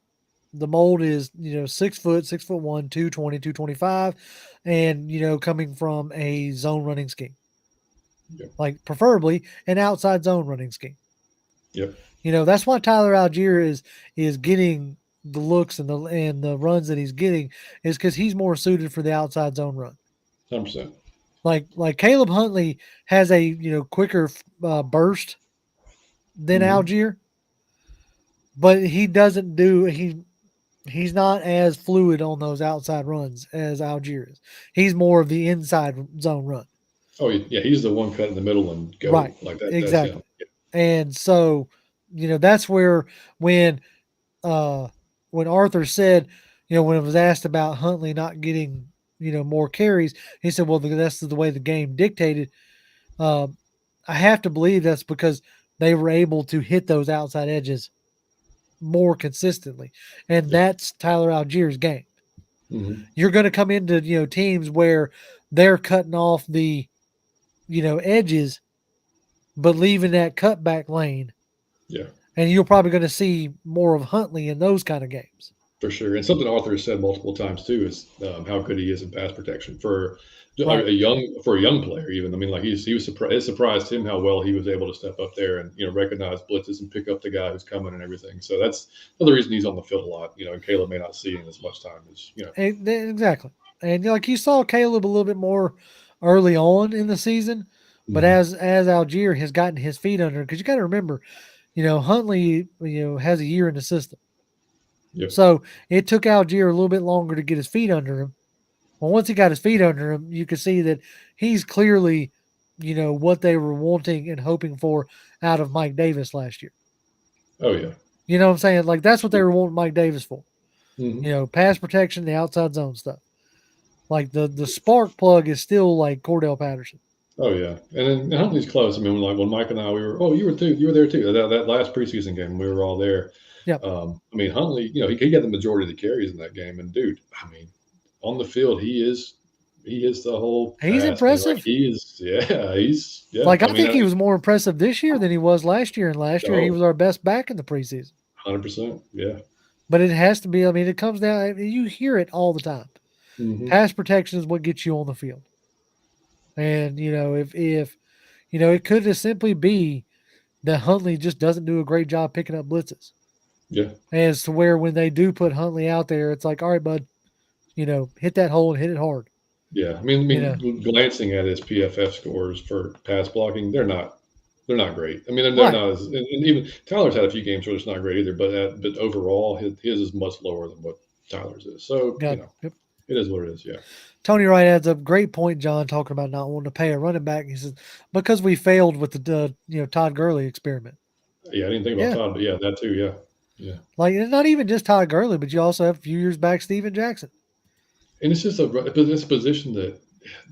The mold is 6 foot, 6'1", 220, 225, and coming from a zone running scheme, yep, like preferably an outside zone running scheme. yep, That's why Tyler Algier is getting the looks and the runs that he's getting is because he's more suited for the outside zone run. 100%. Like Caleb Huntley has a quicker burst than Hmm. Algier, but he doesn't do he's not as fluid on those outside runs as Algier is. He's more of the inside zone run. Oh yeah, he's the one cut in the middle and Right. go like that. That's him. Exactly. And so, that's where when uh when Arthur said, when it was asked about Huntley not getting, more carries, he said, well, that's the way the game dictated. Uh, I have to believe that's because they were able to hit those outside edges more consistently. And Yeah. that's Tyler Algier's game. Hmm. You're going to come into, teams where they're cutting off the, edges, but leaving that cutback lane. Yeah, And you're probably going to see more of Huntley in those kind of games. for sure. And something Arthur has said multiple times too is how good he is in pass protection for Right. a young player. Even I mean, like he was surprised. It surprised him how well he was able to step up there and recognize blitzes and pick up the guy who's coming and everything. So that's another reason he's on the field a lot. And Caleb may not see him as much time as. Exactly. And like you saw Caleb a little bit more early on in the season, but Mhm. as Algier has gotten his feet under, because you got to remember, Huntley, has a year in the system. Yep. So it took Algier a little bit longer to get his feet under him. Well, once he got his feet under him, you could see that he's clearly, what they were wanting and hoping for out of Mike Davis last year. Oh yeah. You know what I'm saying? Like that's what they were wanting Mike Davis for. Pass protection, the outside zone stuff. Like the spark plug is still like Cordell Patterson. Oh yeah, and then Huntley's close. I mean, when Mike and I we were, you were there too. That last preseason game, we were all there. Yep. I mean, Huntley, he got the majority of the carries in that game, and dude, I mean, on the field, he is the whole. He's impressive. Like, he's Like I think he was more impressive this year than he was last year, and last year he was our best back in the preseason. 100%, yeah. But it has to be. I mean, it comes down. You hear it all the time. Mm-hmm. Pass protection is what gets you on the field. And if it could just simply be that Huntley just doesn't do a great job picking up blitzes. Yeah. As to where when they do put Huntley out there, it's like, all right, bud, hit that hole and hit it hard. Yeah, I mean, glancing at his PFF scores for pass blocking, they're not great. I mean, they're not as, and even Tyler's had a few games where it's not great either, but overall, his is much lower than what Tyler's is. So It is what it is. Yeah. Tony Wright adds a great point, John, talking about not wanting to pay a running back. He says because we failed with the Todd Gurley experiment. Yeah, I didn't think about Todd, but yeah, that too. Yeah. Yeah. Like it's not even just Todd Gurley, but you also have a few years back Steven Jackson. And it's just it's a position that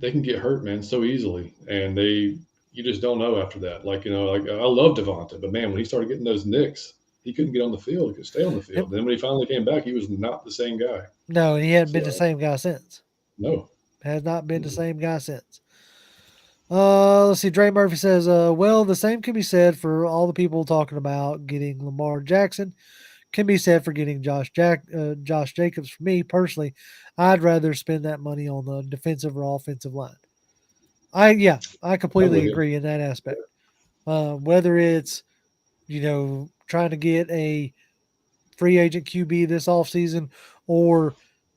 they can get hurt, man, so easily, and you just don't know after that. Like I love Devonta, but man, when he started getting those nicks, he couldn't get on the field. He could stay on the field. And then when he finally came back, he was not the same guy. No, and he hadn't been the same guy since. No, has not been the same guy since. Let's see. Dre Murphy says, well, the same can be said for all the people talking about getting Lamar Jackson. Can be said for getting Josh Jacobs. For me personally, I'd rather spend that money on the defensive or offensive line. I completely agree in that aspect. Whether it's trying to get a free agent QB this offseason or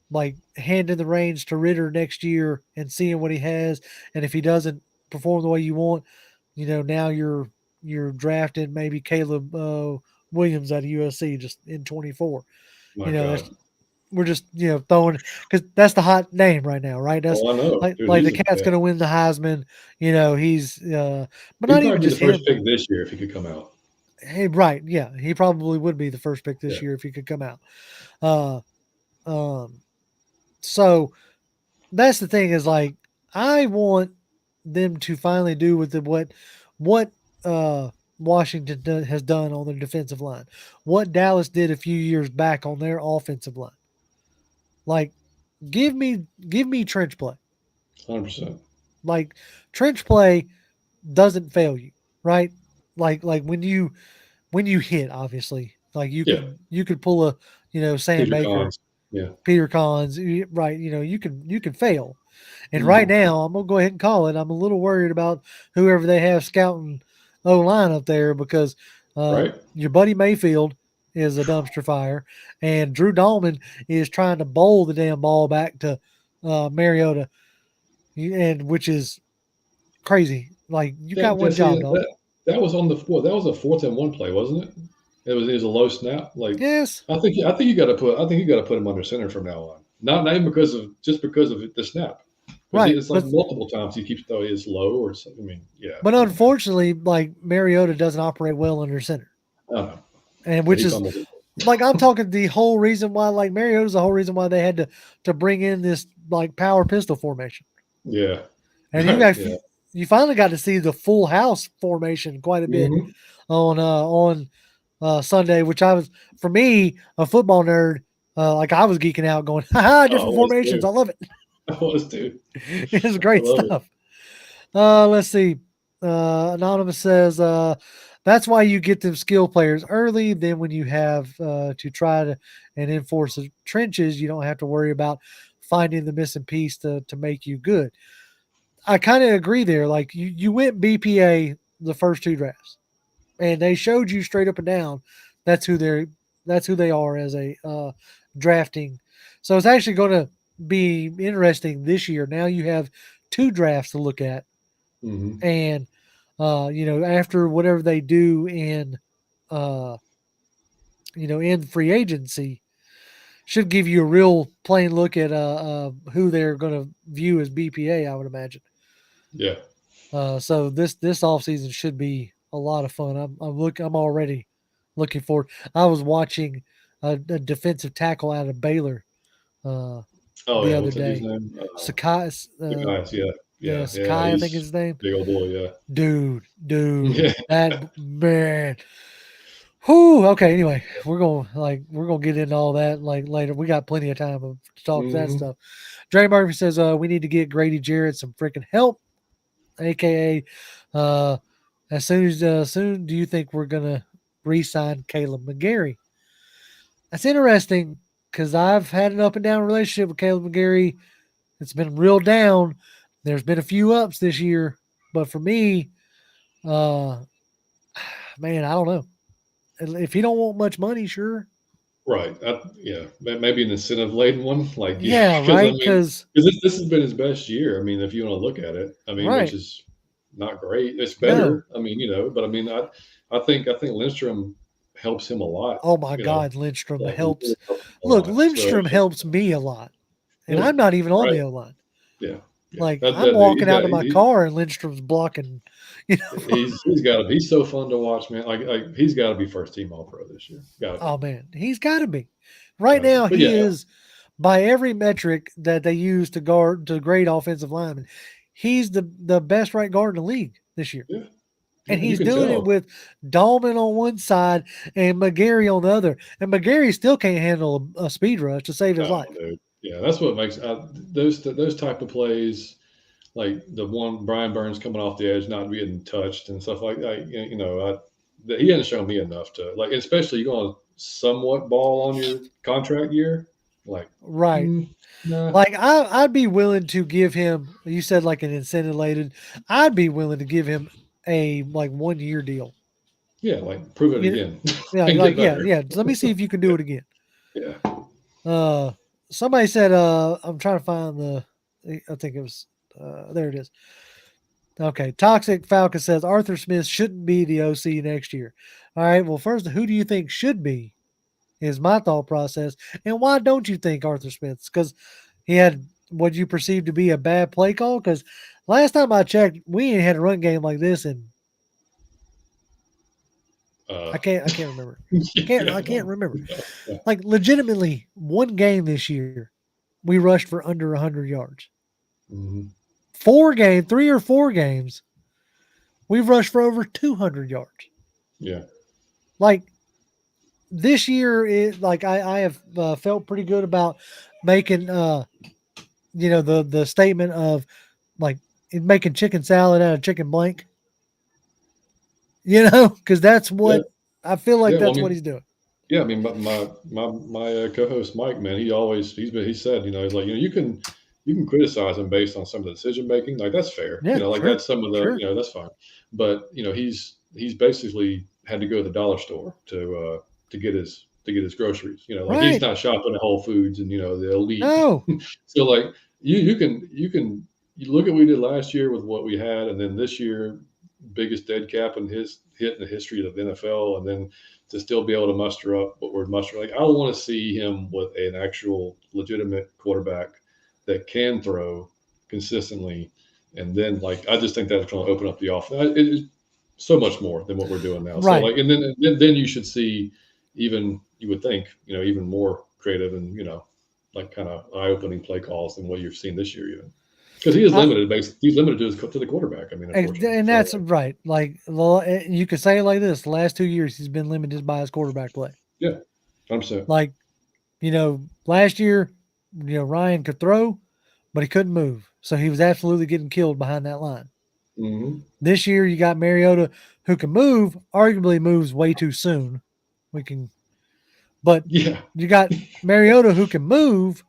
like handing the reins to Ritter next year and seeing what he has, and if he doesn't perform the way you want, now you're drafting maybe Caleb Williams out of USC just in 24. We're just throwing because that's the hot name right now, right? That's I know. Like the cat's going to win the Heisman. He's but not even just the first pick this year if he could come out. Hey, right? Yeah, he probably would be the first pick this year if he could come out. So that's the thing is like I want them to finally do with what Washington has done on their defensive line, what Dallas did a few years back on their offensive line. Like, give me trench play. 100%. Like trench play doesn't fail you, right? Like when you hit, obviously, like you could pull a Sam Peter Baker, Collins. Yeah, Peter Collins, right? You can fail, and right now I'm gonna go ahead and call it. I'm a little worried about whoever they have scouting O-line up there because your buddy Mayfield is a dumpster fire, and Drew Dahlman is trying to bowl the damn ball back to Mariota, and which is crazy. Like you got one job, dog. That was on the fourth. That was a 4th and 1 play, wasn't it? It was a low snap. Like yes, I think you got to put him under center from now on. Not even because of the snap. Right. It's like multiple times he keeps throwing it's low or something. I mean, yeah. But unfortunately, like Mariota doesn't operate well under center. Oh. And which is like I'm talking the whole reason why like Mariota's the whole reason why they had to bring in this like power pistol formation. Yeah. And you finally got to see the full house formation quite a bit on Sunday, which for me, a football nerd, like I was geeking out going, different formations. I love it. I was too. It's great stuff. Let's see. Anonymous says, that's why you get them skill players early. Then when you have to try to enforce the trenches, you don't have to worry about finding the missing piece to make you good. I kind of agree there. Like you went BPA the first 2 drafts, and they showed you straight up and down that's who they are as a drafting. So it's actually going to be interesting this year. Now you have 2 drafts to look at, and after whatever they do in in free agency, should give you a real plain look at who they're going to view as BPA, I would imagine. Yeah. So this offseason should be a lot of fun. I'm already looking forward. I was watching a defensive tackle out of Baylor Oh the yeah, other what's that dude's day. name? Sakai, The guys, yeah, yeah, yeah, yeah. Sakai, I think is He's his name. big old boy, yeah. Dude, Yeah, that man. Whew, okay, anyway, we're gonna get into all that like later. We got plenty of time to talk that hmm stuff. Dre Murphy says we need to get Grady Jarrett some freaking help, aka as soon do you think we're gonna re-sign Caleb McGarry? That's interesting because I've had an up and down relationship with Caleb McGarry. It's been real down. There's been a few ups this year, but for me, uh, man, I don't know. If he don't want much money, sure. right. Yeah, maybe an incentive laden one, like Yeah, because I right. mean, Because because this has been his best year. I mean, if you want to look at it, I mean, which right, is not great. It's no. better. I mean, but I mean, I think Lindstrom helps him a lot. Oh my God, Lindstrom Like he helps. really helps him a Look, lot. So Lindstrom helps me a lot, and yeah, I'm not even on right. the O line. Yeah, yeah. Like I'm That walking out to my car and Lindstrom's blocking. You know, he's got to. He's so fun to watch, man. Like he's got to be first team All Pro this year. Got to be. oh man, he's got to be. Right Got to be. now, But he yeah, is by every metric that they use to grade offensive linemen. He's the best right guard in the league this year. yeah, yeah. And And you he's can doing it tell. with Dahlman on one side and McGarry on the other. And McGarry still can't handle a speed rush to save his No, life. dude. Yeah, that's what makes those type of plays, like the one Brian Burns coming off the edge, not getting touched and stuff like that. He hasn't shown me enough to like, especially you going to somewhat ball on your contract year, like, Right. nah, Like I'd be willing to give him. You said like an incentive laden. I'd be willing to give him a like 1 year deal. yeah, like prove it You know, again yeah, and like get better. yeah. Let me see if you can do it again. Yeah, Uh, somebody said I'm trying to find the. I think it was there. It is. Okay, Toxic Falcon says Arthur Smith shouldn't be the OC next year. All right. Well, first, who do you think should be? Is my thought process, and why don't you think Arthur Smith's? Because he had what you perceive to be a bad play call. Because last time I checked, we ain't had a run game like this, and uh, I can't remember. yeah, I can't no, remember. no, Like legitimately, one game this year, we rushed for under 100 yards. hmm 3 or 4 games, we've rushed for over 200 yards. yeah, Like this year, I have felt pretty good about making the statement of like making chicken salad out of chicken blank. Because that's yeah, what I feel like. yeah. Well, I That's what mean, he's doing. yeah, I mean, my co-host Mike, man, he said, he's like, you can criticize him based on some of the decision making, like that's fair, Yeah, like sure, that's some of the, sure. that's fine, but he's basically had to go to the dollar store to get his groceries, like he's Right? not shopping at Whole Foods and the elite, No, so like you look at what we did last year with what we had, and then this year biggest dead cap in the history of the NFL, and then to still be able to muster up what we're mustering. Like I want to see him with an actual legitimate quarterback that can throw consistently, and then like I just think that's going to open up the offense. It is so much more than what we're doing now. So right. like, and then you should see even you would think even more creative and like kind of eye opening play calls than what you've seen this year even. Because he is I, limited, he's limited to the quarterback. I mean, unfortunately. and So that's right. Like, well, you could say it like this: the last 2 years, he's been limited by his quarterback play. yeah, 100%. Like, last year, Ryan could throw, but he couldn't move, so he was absolutely getting killed behind that line. hmm This year, you got Mariota who can move, arguably moves way too soon. But Yeah, you got Mariota who can move,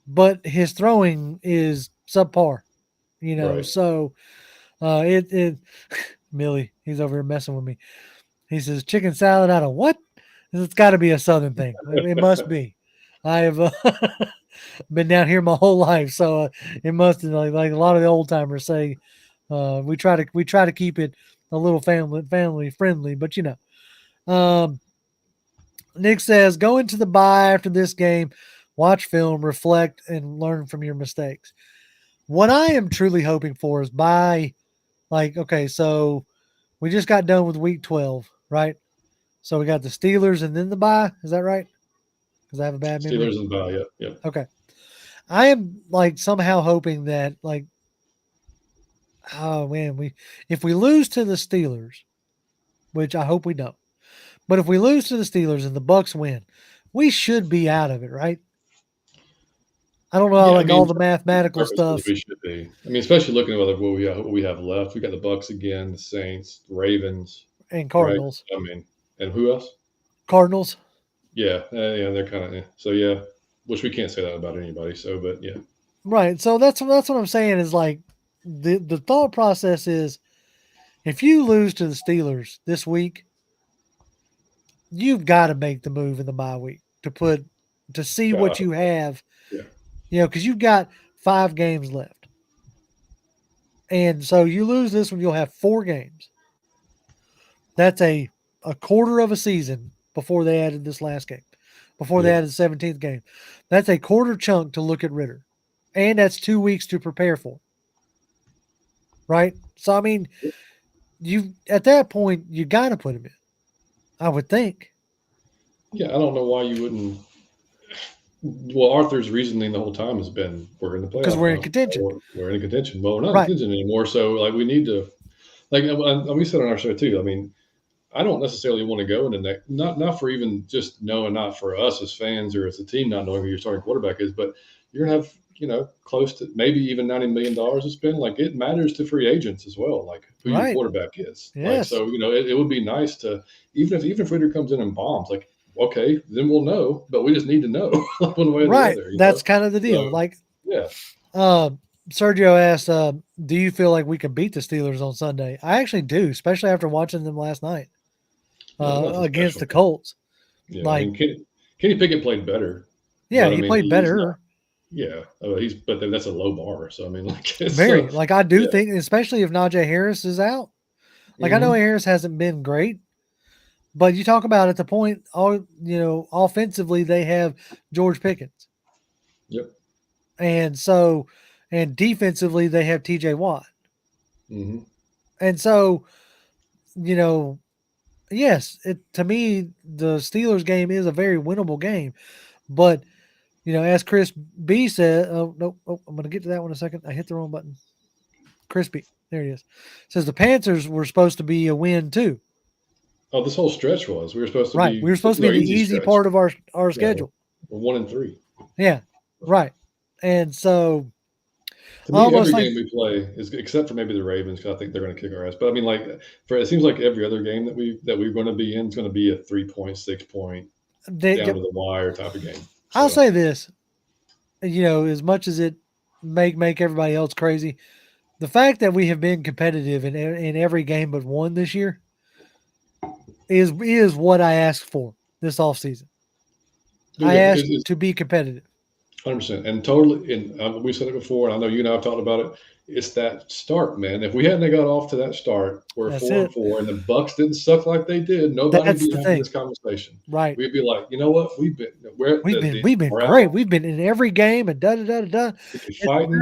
but his throwing is subpar. right. So it Millie, he's over here messing with me. He says chicken salad out of what? It's got to be a Southern thing. It must be. I have been down here my whole life, so it must like a lot of the old timers say. We try to keep it a little family friendly, but Nick says go into the bye after this game, watch film, reflect, and learn from your mistakes. What I am truly hoping for is okay, so we just got done with week 12, right? So we got the Steelers and then the bye. Is that right? Because I have a bad memory. Steelers and bye. Yep. Yep. Okay. I am like somehow hoping that like, oh man, if we lose to the Steelers, which I hope we don't, but if we lose to the Steelers and the Bucks win, we should be out of it, right? I don't know how, like, all the mathematical stuff. We should be. I mean, especially looking at what we have left. We got the Bucks again, the Saints, the Ravens, and Cardinals. Right? I mean, and who else? Cardinals. Yeah, they're kind of so yeah. Which we can't say that about anybody. So, but yeah, right. So that's what I'm saying is like the thought process is if you lose to the Steelers this week, you've got to make the move in the bye week to see what you have. Yeah. You know, because you've got 5 games left. And so you lose this one, you'll have 4 games. That's a quarter of a season before they added this last game, before they added the 17th game. That's a quarter chunk to look at Ritter. And that's 2 weeks to prepare for. Right? So, I mean, at that point, you got to put him in, I would think. Yeah, I don't know why you wouldn't. Well, Arthur's reasoning the whole time has been we're in the playoffs because we're in contention. We're in contention. Well, we're not in contention anymore. So, like, we need to, like, we said on our show too. I mean, I don't necessarily want to go into that. Not for even just knowing, not for us as fans or as a team not knowing who your starting quarterback is, but you're gonna have close to maybe even $90 million to spend. Like, it matters to free agents as well, like who your quarterback is. Yes. Like, so it would be nice to even if Ritter comes in and bombs, like, okay, then we'll know, but we just need to know one way or the other. That's kind of the deal. So, like, yeah. Sergio asked, do you feel like we can beat the Steelers on Sunday? I actually do, especially after watching them last night against the Colts. Yeah, like, Kenny Pickett played better. Yeah, he played better. But that's a low bar. So I mean, like, like, I do think, especially if Najee Harris is out. Like, I know Harris hasn't been great. But you talk about at the point, offensively, they have George Pickens. Yep. And defensively, they have TJ Watt. Mm-hmm. And so, yes, to me, the Steelers game is a very winnable game. But, as Chris B said, I'm going to get to that one in a second. I hit the wrong button. Chris B, there it is. Says the Panthers were supposed to be a win too. Oh, this whole stretch was. We were supposed to be We were supposed to be the easy part of our schedule. We're 1-3. Yeah, right. And so, to me, every game we play is, except for maybe the Ravens, because I think they're going to kick our ass. But I mean, like, it seems like every other game that we're going to be in is going to be a 3-point, 6-point, down to the wire type of game. So. I'll say this, as much as it make everybody else crazy, the fact that we have been competitive in every game but one this year is what I asked for this offseason. I asked to be competitive. 100%. And totally, and we said it before, and I know you and I have talked about it. It's that start, man. If we hadn't got off to that start, we're 4-4, and the Bucks didn't suck like they did, nobody would be having this conversation. Right. We'd be like, you know what? We've been great. We've been in every game and da-da-da-da-da. Fighting.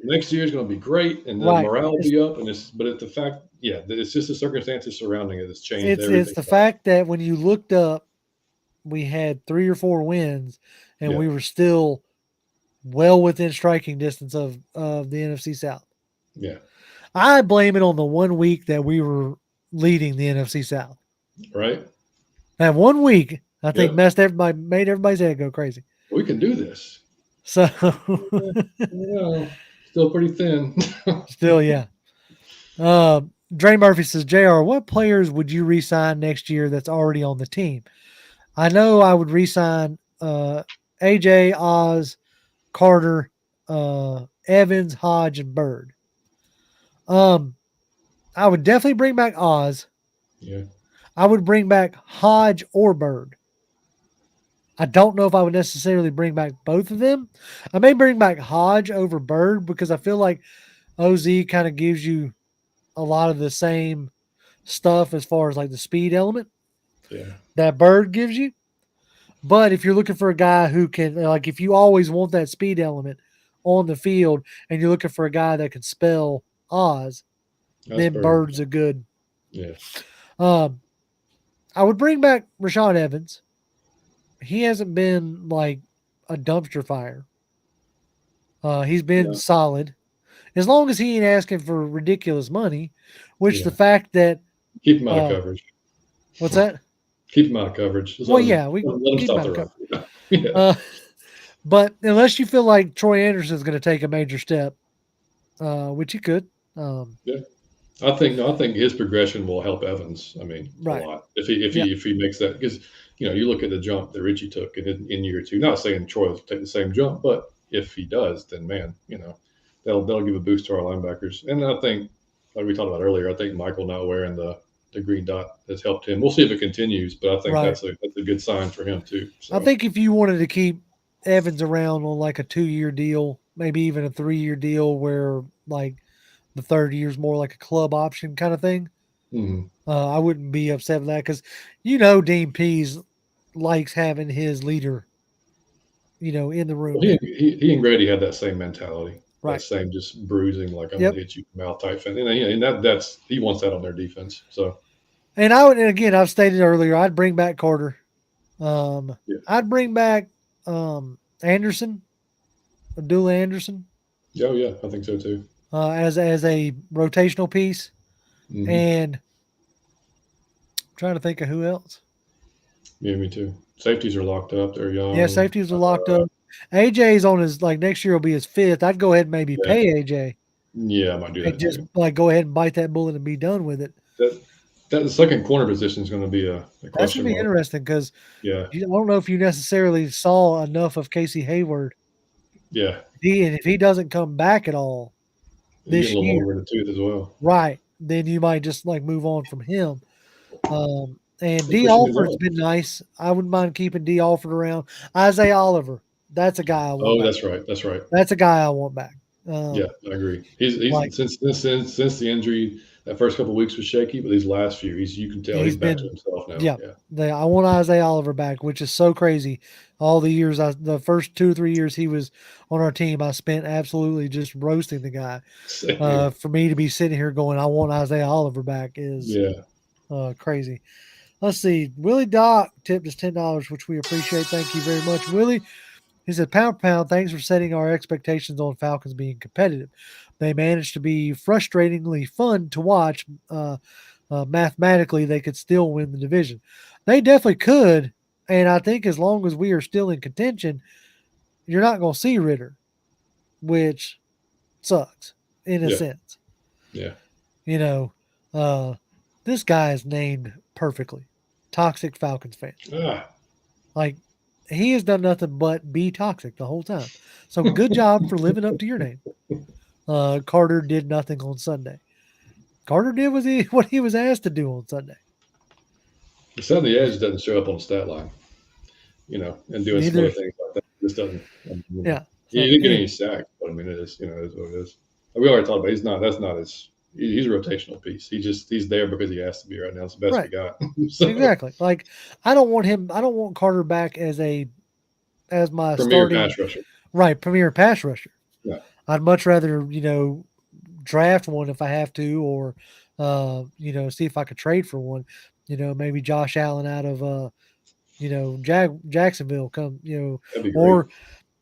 Next year is going to be great, and the morale will be up. But it's the fact, it's just the circumstances surrounding it that's changed everything. It's the fact that when you looked up, we had 3 or 4 wins, and we were still well within striking distance of the NFC South. Yeah. I blame it on the 1 week that we were leading the NFC South. Right. That 1 week, I think, made everybody's head go crazy. We can do this. So still pretty thin. Still, yeah. Dre Murphy says, JR, what players would you re-sign next year that's already on the team? I know I would re-sign AJ, Oz, Carter, Evans, Hodge, and Bird. I would definitely bring back Oz. Yeah. I would bring back Hodge or Bird. I don't know if I would necessarily bring back both of them. I may bring back Hodge over Bird because I feel like OZ kind of gives you a lot of the same stuff as far as like the speed element that Bird gives you. But if you're looking for a guy who can, like, if you always want that speed element on the field and you're looking for a guy that can spell Oz, then Bird's a good. Yeah. I would bring back Rashawn Evans. He hasn't been like a dumpster fire. He's been Yeah. solid. As long as he ain't asking for ridiculous money, which the Yeah. fact that Keep him out of coverage. what's that? Keep him out of coverage. As Well, long as yeah, we let him keep him stop out the of run. coverage. Yeah. But unless you feel like Troy Anderson's going to take a major step, which he could, Yeah. I think his progression will help Evans. I mean, a right? lot Yeah, if he makes that, because you look at the jump that Richie took in year two. Not saying Troy will take the same jump, but if he does, then man, they'll give a boost to our linebackers. And I think, like we talked about earlier, I think Michael not wearing the green dot has helped him. We'll see if it continues, but I think right. that's a good sign for him too. I So think if you wanted to keep Evans around on like a 2-year deal, maybe even a 3-year deal, where like the third year is more like a club option kind of thing, mhm. I wouldn't be upset with that because Dean Pease likes having his leader, in the room Well, there. he and Grady had that same mentality, that Right. same just bruising, like I'm going Yep. to hit you in the mouth type thing, and that's he wants that on their defense. So And again, I've stated earlier, I'd bring back Carter. yeah, I'd bring back Anderson, Abdullah Anderson, oh yeah, I think so too. as a rotational piece, Hmm. and I'm trying to think of who else. Yeah, me too. Safeties are locked up; they're Yeah, young. safeties are locked up. AJ's on his next year will be his fifth. I'd go ahead and maybe Yeah, pay AJ yeah, I might do and that just too. like go ahead and bite that bullet and be done with it. That the second corner position is going to be a That's gonna question be mark. interesting because Yeah, I don't know if you necessarily saw enough of Casey Hayward. yeah, If he doesn't come back at all he's getting this a little year, longer in the tooth as well. right, then you might just like move on from him. And And D. Christian Alford's Gonzalez. been nice. I wouldn't mind keeping D. Alford around. Isaiah Oliver, that's a guy I want Oh, back. that's right. That's right. That's a guy I want back. Yeah, I agree. Like He's since the injury, that first couple of weeks was shaky, but these last few, you can tell he's he's back to been, himself now. yeah. Yeah. I want Isaiah Oliver back, which is so crazy. All the years, the first 2 or 3 years he was on our team, I spent absolutely just roasting the guy. Same here. For me to be sitting here going, I want Isaiah Oliver back is Yeah. crazy. Let's see. Willie Doc tipped us $10, which we appreciate. Thank you very much, Willie. He said, pound for pound, thanks for setting our expectations on Falcons being competitive. They managed to be frustratingly fun to watch. Mathematically, they could still win the division. They definitely could. And I think as long as we are still in contention, you're not going to see Ritter, which sucks in a Yeah. sense. Yeah. You know, this guy is named perfectly Toxic Falcons fan. Ah. Like, he has done nothing but be toxic the whole time. So good job for living up to your name. Carter did nothing on Sunday. Carter did what he was asked to do on Sunday. The Son of the Edge doesn't show up on the stat line, and doing some Neither, other things like that. This doesn't. yeah. He So didn't get any sacks, but I mean, it is, it is what it is. We already talked about. That's not his. He's a rotational piece. He's there because he has to be right now. It's the best we right, got. So exactly. Like I don't want Carter back as my premier starting pass rusher. premier pass rusher. Yeah. I'd much rather draft one if I have to, or see if I could trade for one. Maybe Josh Allen out of Jacksonville come, That'd be great. or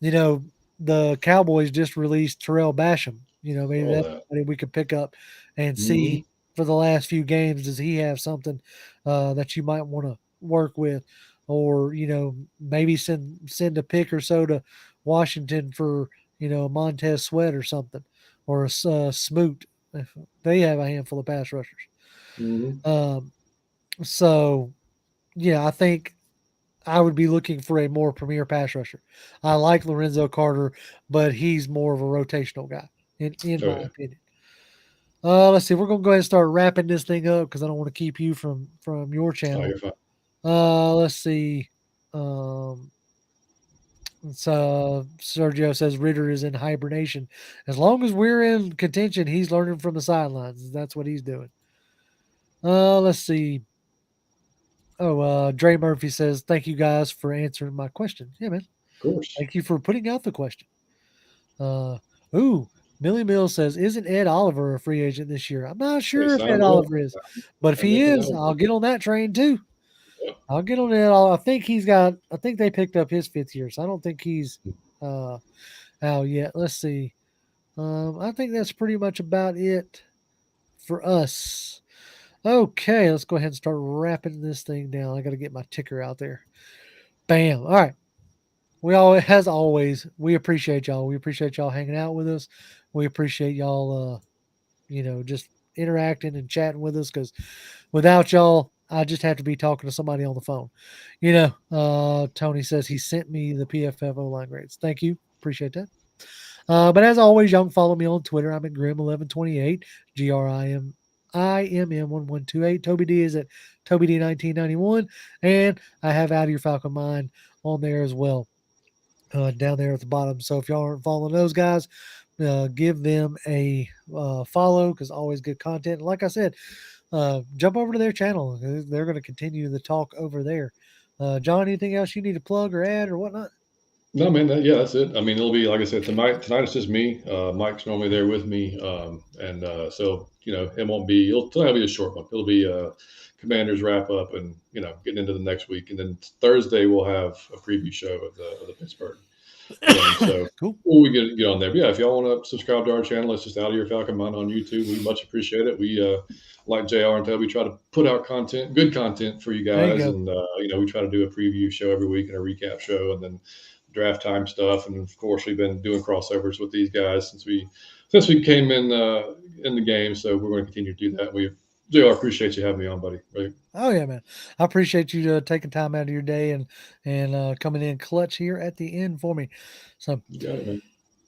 the Cowboys just released Terrell Basham. Maybe All that's that. somebody we could pick up and Mhm. see for the last few games. Does he have something that you might want to work with, or maybe send a pick or so to Washington for Montez Sweat or something, or a Smoot if they have a handful of pass rushers. Mhm. So yeah, I think I would be looking for a more premier pass rusher. I like Lorenzo Carter, but he's more of a rotational guy, in Oh my yeah. opinion. Let's see. We're gonna go ahead and start wrapping this thing up because I don't want to keep you from your Oh, channel. you're fine. Let's see. So Sergio says Ritter is in hibernation. As long as we're in contention, he's learning from the sidelines. That's what he's doing. Let's see. Oh, Dre Murphy says, thank you guys for answering my question. Yeah, man. Of course. Thank you for putting out the question. Millie Mills says, isn't Ed Oliver a free agent this year? I'm not They sure if signed Ed him up. Oliver is, but if And he they can is, now. I'll get on that train too. I'll get on it. I think they picked up his 5th year, so I don't think he's out yet. Let's see. I think that's pretty much about it for us. Okay, let's go ahead and start wrapping this thing down. I got to get my ticker out there. Bam. All right. As always, we appreciate y'all. We appreciate y'all hanging out with us. We appreciate y'all, just interacting and chatting with us, because without y'all, I just have to be talking to somebody on the phone. Tony says he sent me the PFF O-line grades. Thank you. Appreciate that. But as always, y'all can follow me on Twitter. I'm at Grim1128, GRIMIMM1128. Toby D is at Toby D1991. And I have Out of Your Falcon Mind on there as well, down there at the bottom. So if y'all aren't following those guys, give them a follow, because always good content. And like I said, jump over to their channel. They're going to continue the talk over there. John, anything else you need to plug or add or whatnot? No, man. That's it. I mean, it'll be like I said tonight. Tonight it's just me. Mike's normally there with me, so it won't be. It'll be a short one. It'll be Commanders wrap up, and getting into the next week, and then Thursday we'll have a preview show of the Pittsburgh game. So Cool. we get on there. But yeah, if y'all want to subscribe to our channel, it's just Out of Your Falcon Mind on YouTube. We much appreciate it. We like JR and Toby, try to put out good content for you guys, and we try to do a preview show every week and a recap show, and then draft time stuff. And of course, we've been doing crossovers with these guys since we came in the game. So we're going to continue to do that. JR, appreciate you having me on, buddy. Right? Oh yeah, man. I appreciate you taking time out of your day and coming in clutch here at the end for me. So You got it, man.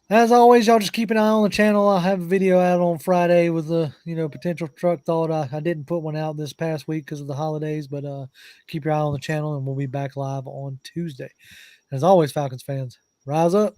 as always, y'all just keep an eye on the channel. I'll have a video out on Friday with a potential truck thought. I didn't put one out this past week because of the holidays, but keep your eye on the channel, and we'll be back live on Tuesday. As always, Falcons fans, rise up.